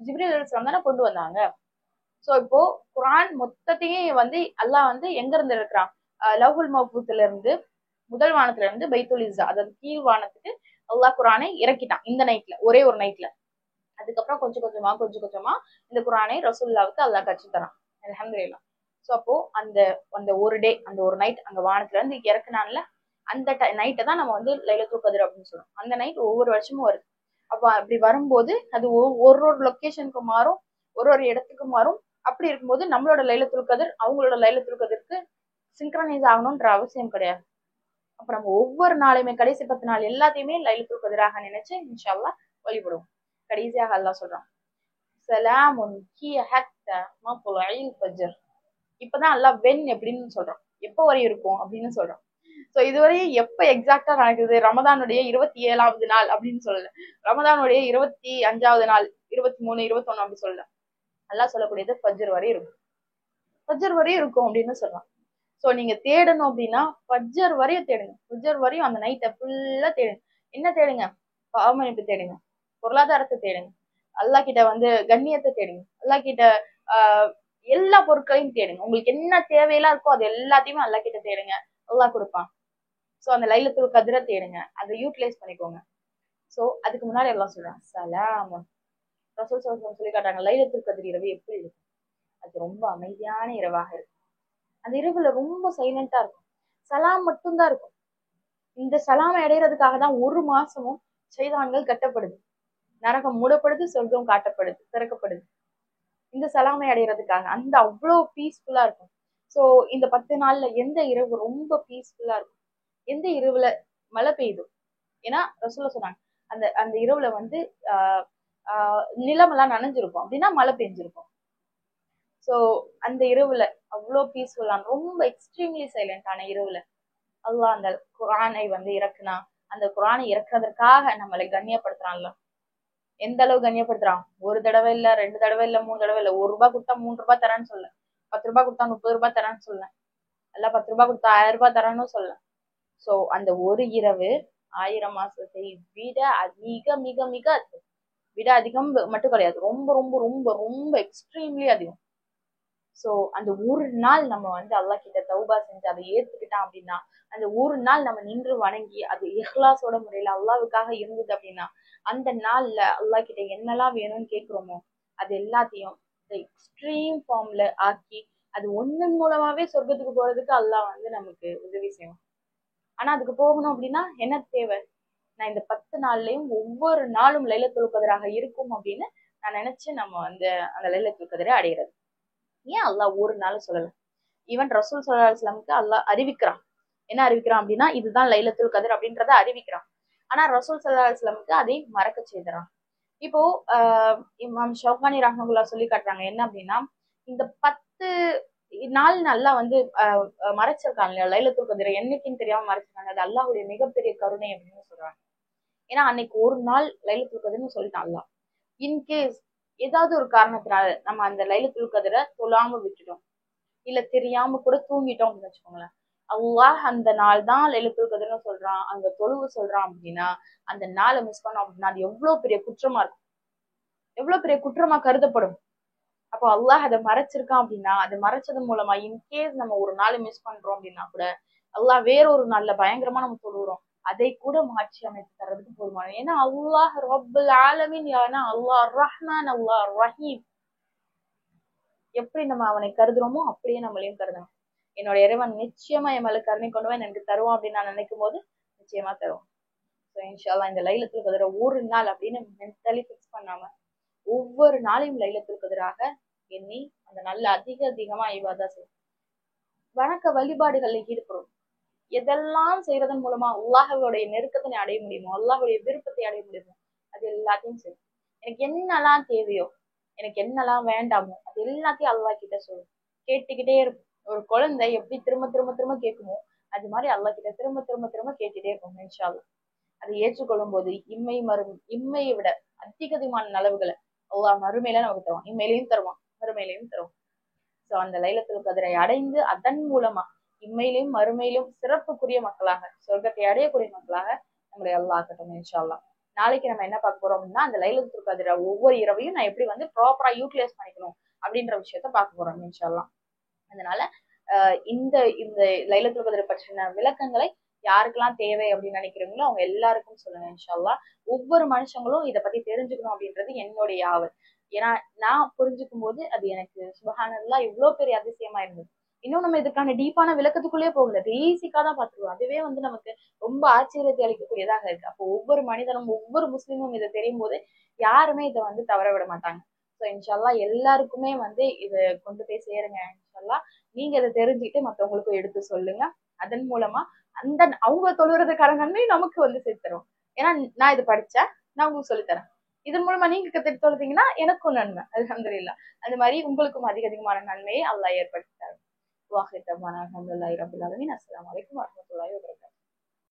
ஜிப்ரீல் அலைஹிஸ்ஸலாம் தானே கொண்டு வந்தாங்க. சோ இப்போ குர்ஆன் மொத்தத்தையும் வந்து அல்லாஹ் வந்து எங்க இருந்து இருக்கிறான்? லவ்ஹுல் மஹ்பூஸ்ல இருந்து முதல் வானத்துல இருந்து பைத்துல் இஸ்ஸா அதாவது கீழ் வானத்துக்கு அல்லாஹ் குரானை இறக்கிட்டான் இந்த நைட்ல, ஒரே ஒரு நைட்ல. அதுக்கப்புறம் கொஞ்சம் கொஞ்சமா இந்த குரானை ரசூலுல்லாவுக்கு அல்லாஹ் கற்று தரான். அல்ஹம்துலில்லாஹ். சோ அப்போ அந்த அந்த ஒரு டே, அந்த ஒரு நைட் அங்க வானத்துல இருந்து இறக்குனான்ல, அந்த நைட்டை தான் நம்ம வந்து லைலத்துல் கத்ர் அப்படின்னு சொல்றோம். அந்த நைட் ஒவ்வொரு வருஷமும் வருது. அப்ப அப்படி வரும்போது அது ஒரு ஒரு லொகேஷனுக்கு மாறும், ஒரு ஒரு இடத்துக்கு மாறும். அப்படி இருக்கும்போது நம்மளோட லைலத்துல் கத்ர் அவங்களோட லைலத்துல் கத்ருக்கு சிங்க்ரனைஸ் ஆகணும்ன்ற அவசியம் கிடையாது. அப்ப நம்ம ஒவ்வொரு நாளையுமே கடைசி 10 நாள் எல்லாத்தையுமே லைலத்துல் கத்ராக நினைச்சு இன்ஷா அல்லாஹ் வழிபடுவோம். கடைசியாக அல்லாஹ் சொல்றான், சலாமுன் ஹிய ஹத்தா மத்லஇல் ஃபஜ்ர். இப்பதான் அல்லாஹ் வென் எப்படின்னு சொல்றான், எப்ப வரை இருக்கும் அப்படின்னு சொல்றான். சோ இதுவரையும் எப்ப எக்ஸாக்டா நடக்குது, ரமதானுடைய 27வது நாள் அப்படின்னு சொல்லல, ரமதானுடைய 25வது நாள், 23, 21 அப்படி சொல்லல. அல்லாஹ் சொல்லக்கூடியது ஃபஜ்ர் வரை இருக்கும், ஃபஜ்ர் வரையும் இருக்கும் அப்படின்னு சொல்றான். சோ நீங்க தேடணும் அப்படின்னா ஃபஜ்ர் வரையும் தேடுங்க, ஃபஜ்ர் வரையும் அந்த நைட்டை ஃபுல்லா தேடுங்க. என்ன தேடுங்க? பாவமன்னிப்பு தேடுங்க, பொருளாதாரத்தை தேடுங்க, அல்லாஹ் கிட்ட வந்து கண்ணியத்தை தேடுங்க, அல்லாஹ் கிட்ட ஆஹ் எல்லா பொருட்களையும் தேடுங்க. உங்களுக்கு என்ன தேவையெல்லாம் இருக்கோ அது எல்லாத்தையுமே அல்லாஹ் கிட்ட தேடுங்க, அல்லாஹ் கொடுப்பான். சோ அந்த லைலத்துல் கத்ர தேடுங்க, அதை யூட்டிலைஸ் பண்ணிக்கோங்க. சோ அதுக்கு முன்னாடி எல்லாம் சொல்றாங்க சலாமுன். ரசூல் ஸல்லல்லாஹு அலைஹி வஸல்லம் சொல்லி காட்டுறாங்க லைலத்துல் கத்ர் இரவு எப்படி இருக்கும். அது ரொம்ப அமைதியான இரவாக இருக்கும். அந்த இரவுல ரொம்ப சைலண்டா இருக்கும், சலாம் மட்டும்தான் இருக்கும். இந்த சலாமை அடையிறதுக்காக தான் ஒரு மாசமும் ஷைத்தான்கள் கட்டப்படுது, நரகம் மூடப்படுது, சொர்க்கம் காட்டப்படுது, திறக்கப்படுது. இந்த சலாமை அடையிறதுக்காக அந்த அவ்வளோ பீஸ்ஃபுல்லா இருக்கும். சோ இந்த 10 நாள்ல எந்த இரவு ரொம்ப பீஸ்ஃபுல்லா இருக்கும், எந்த இரவுல மழை பெய்யுது. ஏன்னா ரசூலா சொன்னாங்க அந்த அந்த இரவுல வந்து ஆஹ் நிலமெல்லாம் நனைஞ்சிருக்கும், அப்படின்னா மழை பெஞ்சிருக்கும். சோ அந்த இரவுல அவ்வளோ பீஸ்ஃபுல்லான ரொம்ப எக்ஸ்ட்ரீம்லி சைலண்டான இரவுல அல்லாஹ் அந்த குரானை வந்து இறக்குனா, அந்த குரானை இறக்குறதற்காக நம்மளை கண்ணியப்படுத்துறான்ல. எந்த அளவு கண்ணியப்படுத்துறான், ஒரு தடவை இல்ல, 2 தடவை இல்ல, 3 தடவை இல்ல. 1 ரூபாய் கொடுத்தா 3 ரூபாய் தரேன்னு சொல்ல, 10 ரூபாய் கொடுத்தா 30 ரூபாய் தரேன்னு சொல்ல, அல்ல 10 ரூபாய் கொடுத்தா 1000 ரூபாய் தரேன்னு சொல்ல. சோ அந்த ஒரு இரவு 1000 மாசத்தை விட அதிக மிக மிக அதிகம், விட அதிகம் மட்டும் கிடையாது, ரொம்ப ரொம்ப ரொம்ப ரொம்ப எக்ஸ்ட்ரீம்லி அதிகம். சோ அந்த ஒரு நாள் நம்ம வந்து அல்லாஹ் கிட்ட தௌபா செஞ்சு அதை ஏத்துக்கிட்டான் அப்படின்னா, அந்த ஒரு நாள் நம்ம நின்று வணங்கி அது இஹ்லாஸோட முறையில அல்லாஹ்வுக்காக இருந்தது அப்படின்னா, அந்த நாள்ல அல்லாஹ் கிட்ட என்னெல்லாம் வேணும்னு கேட்கிறோமோ அது எல்லாத்தையும் எக்ஸ்ட்ரீம் ஃபார்ம்ல ஆக்கி அது ஒண்ணின் மூலமாவே சொர்க்கத்துக்கு போறதுக்கு அல்லாஹ் வந்து நமக்கு உதவி செய்வோம். ஆனா அதுக்கு போகணும் அப்படின்னா என்ன தேவை? நான் இந்த 10 நாள்லயும் ஒவ்வொரு நாளும் லைலத்துல் கத்ராக இருக்கும் அப்படின்னு நான் நினைச்சு நம்ம வந்து அந்த லைலத்துல் கத்ரை அடையிறது. ஏன் அல்லாஹ் ஒரு நாள் சொல்லல? ஈவன் ரசூல் ஸல்லல்லாஹு அலைஹி வஸல்லம் அல்லாஹ் அறிவிக்கிறான். என்ன அறிவிக்கிறான் அப்படின்னா இதுதான் லைலத்துல் கத்ர் அப்படின்றத அறிவிக்கிறான். ஆனா ரசூல் ஸல்லல்லாஹு அலைஹி வஸல்லம் அதை மறக்க செய்தறான். இப்போ இமாம் ஷௌகானி ரஹ்மத்துல்லாஹ் சொல்லி காட்டுறாங்க என்ன அப்படின்னா, இந்த 10 நாள் நல்லா வந்து மறைச்சிருக்காங்க இல்லையா லைலத்துல் கத்ர், என்னைக்குன்னு தெரியாம மறைச்சிருக்காங்க. அது அல்லாஹ்வுடைய மிகப்பெரிய கருணை அப்படின்னு சொல்றாங்க. ஏன்னா அன்னைக்கு ஒரு நாள் லைலத்துல் கத்ர்னு சொல்லிட்டான் அல்லாஹ். இன்கேஸ் ஏதாவது ஒரு காரணத்தினால நம்ம அந்த லைலத்துல் கத்ரை தொழாம விட்டுட்டோம், இல்ல தெரியாம கூட தூங்கிட்டோம் அப்படின்னு வச்சுக்கோங்களேன், அல்லாஹ் அந்த நாள் தான் லைலத்துல் கத்ர்னு சொல்றான், அங்க தொழுவு சொல்றான் அப்படின்னா அந்த நாளை மிஸ் பண்ணோம் அப்படின்னா அது எவ்வளவு பெரிய குற்றமா இருக்கும், எவ்வளவு பெரிய குற்றமா கருதப்படும். அப்போ அல்லாஹ் அதை மறைச்சிருக்கான் அப்படின்னா அது மறைச்சது மூலமா இன்கேஸ் நம்ம ஒரு நாள் மிஸ் பண்றோம் அப்படின்னா கூட அல்லாஹ் வேறொரு நாள்ல பயங்கரமா நம்ம தொழுகிறோம் அதை கூட மாற்றி அமைத்து தர்றதுக்கு போதுமான. ஏன்னா அல்லாஹ் ரப்புல் ஆலமீன், ஏன்னா அல்லாஹ் ரஹ்மான், அல்லாஹ் ரஹீம். எப்படி நம்ம அவனை கருதுறோமோ அப்படியே நம்மளையும் கருதணும். என்னோட இறைவன் நிச்சயமா என் மேல கருணை கொண்டு போய் எனக்கு தருவான் அப்படின்னு நான் நினைக்கும் போது நிச்சயமா தருவோம். ஸோ இன்ஷா அல்லாஹ் இந்த லைலத்துல் கத்ர ஒரு நாள் அப்படின்னு மென்டலி ஃபிக்ஸ் பண்ணாம ஒவ்வொரு நாளையும் லைலத்துல் கத்ராக எண்ணி அந்த நல்ல அதிகமா இபாதா செய்யும், வணக்க வழிபாடுகள்ல ஈடுபடும். எதெல்லாம் செய்யறதன் மூலமா அல்லாஹ்வுடைய நெருக்கத்தை அடைய முடியுமோ, அல்லாஹ்வுடைய விருப்பத்தை அடைய முடியுமோ அது எல்லாத்தையும் செய்யும். எனக்கு என்னெல்லாம் தேவையோ, எனக்கு என்னெல்லாம் வேண்டாமோ அது எல்லாத்தையும் அல்லாஹ் கிட்ட சொல்லும். கேட்டுக்கிட்டே இருக்கும். ஒரு குழந்தை எப்படி திரும்ப திரும்ப திரும்ப கேட்குமோ அது மாதிரி அல்லாஹ் கிட்ட திரும்ப திரும்ப திரும்ப கேட்டுட்டே இருக்கும். இன்ஷா அல்லாஹ் அதை ஏற்றுக்கொள்ளும் போது இம்மையை விட அதிகமான நலவுகளை அல்லாஹ் மறுமையில நமக்கு தருவான், இம்மையிலையும் தருவான், மறுமையிலையும் தருவான். சோ அந்த லைலத்துல் கத்ரை அடைந்து அதன் மூலமா இம்மையிலும் மறுமையிலும் சிறப்புக்குரிய மக்களாக, சொர்க்கத்தை அடையக்கூடிய மக்களாக நம்மளை அல்லாஹ் ஆக்கட்டும் இன்ஷா அல்லாஹ். நாளைக்கு நம்ம என்ன பார்க்க போறோம் அப்படின்னா, அந்த லைலத்துல் கத்ரை ஒவ்வொரு இரவையும் நான் எப்படி வந்து ப்ராப்பரா யூட்டிலைஸ் பண்ணிக்கணும் அப்படின்ற விஷயத்த பார்க்க போறோம் இன்ஷா அல்லாஹ். அதனால இந்த இந்த லைலத்துல் கத்ர் பற்றின விளக்கங்களை யாருக்கெல்லாம் தேவை அப்படின்னு நினைக்கிறீங்களோ அவங்க எல்லாருக்கும் சொல்லுங்க இன்ஷா அல்லாஹ். ஒவ்வொரு மனுஷங்களும் இதை பத்தி தெரிஞ்சுக்கணும் அப்படின்றது என்னுடைய ஆவல். ஏன்னா நான் புரிஞ்சுக்கும் போது அது எனக்கு சுபஹானல்லாஹ் இவ்வளவு பெரிய அதிசயமா இருந்தது. இன்னும் நம்ம இதுக்கான டீப்பான விளக்கத்துக்குள்ளேயே போகல, பேசிக்கா தான் பார்த்துருவோம். அதுவே வந்து நமக்கு ரொம்ப ஆச்சரியத்தை அளிக்கக்கூடியதாக இருக்கு. அப்போ ஒவ்வொரு மனிதனும் ஒவ்வொரு முஸ்லீமும் இதை தெரியும் போது யாருமே இதை வந்து தவற விட மாட்டாங்க. ஸோ இன்ஷால்லா எல்லாருக்குமே வந்து இதை கொண்டு போய் சேருங்க. இன்ஷால்லா நீங்க இதை தெரிஞ்சுக்கிட்டு மற்றவங்களுக்கும் எடுத்து சொல்லுங்க. அதன் மூலமா அந்த அவங்க தொழுறதுக்கான நன்மை நமக்கு வந்து சேர்த்துரும். ஏன்னா நான் இது படிச்சேன், நான் உங்களுக்கு சொல்லித்தரேன். இதன் மூலமா நீங்க கத்துட்டு தொழுதீங்கன்னா எனக்கும் நன்மை, அல்ஹம்துலில்லாஹ். அந்த மாதிரி உங்களுக்கும் அதிக அதிகமான நன்மையை அல்லாஹ் ஏற்படுத்தி தரும். வாஹிர் தவானா அல்ஹம்துலில்லாஹி ரப்பில் ஆலமீன். அஸ்ஸலாமு அலைக்கும் வரஹ்மத்துல்லாஹி வபரகாத்துஹு.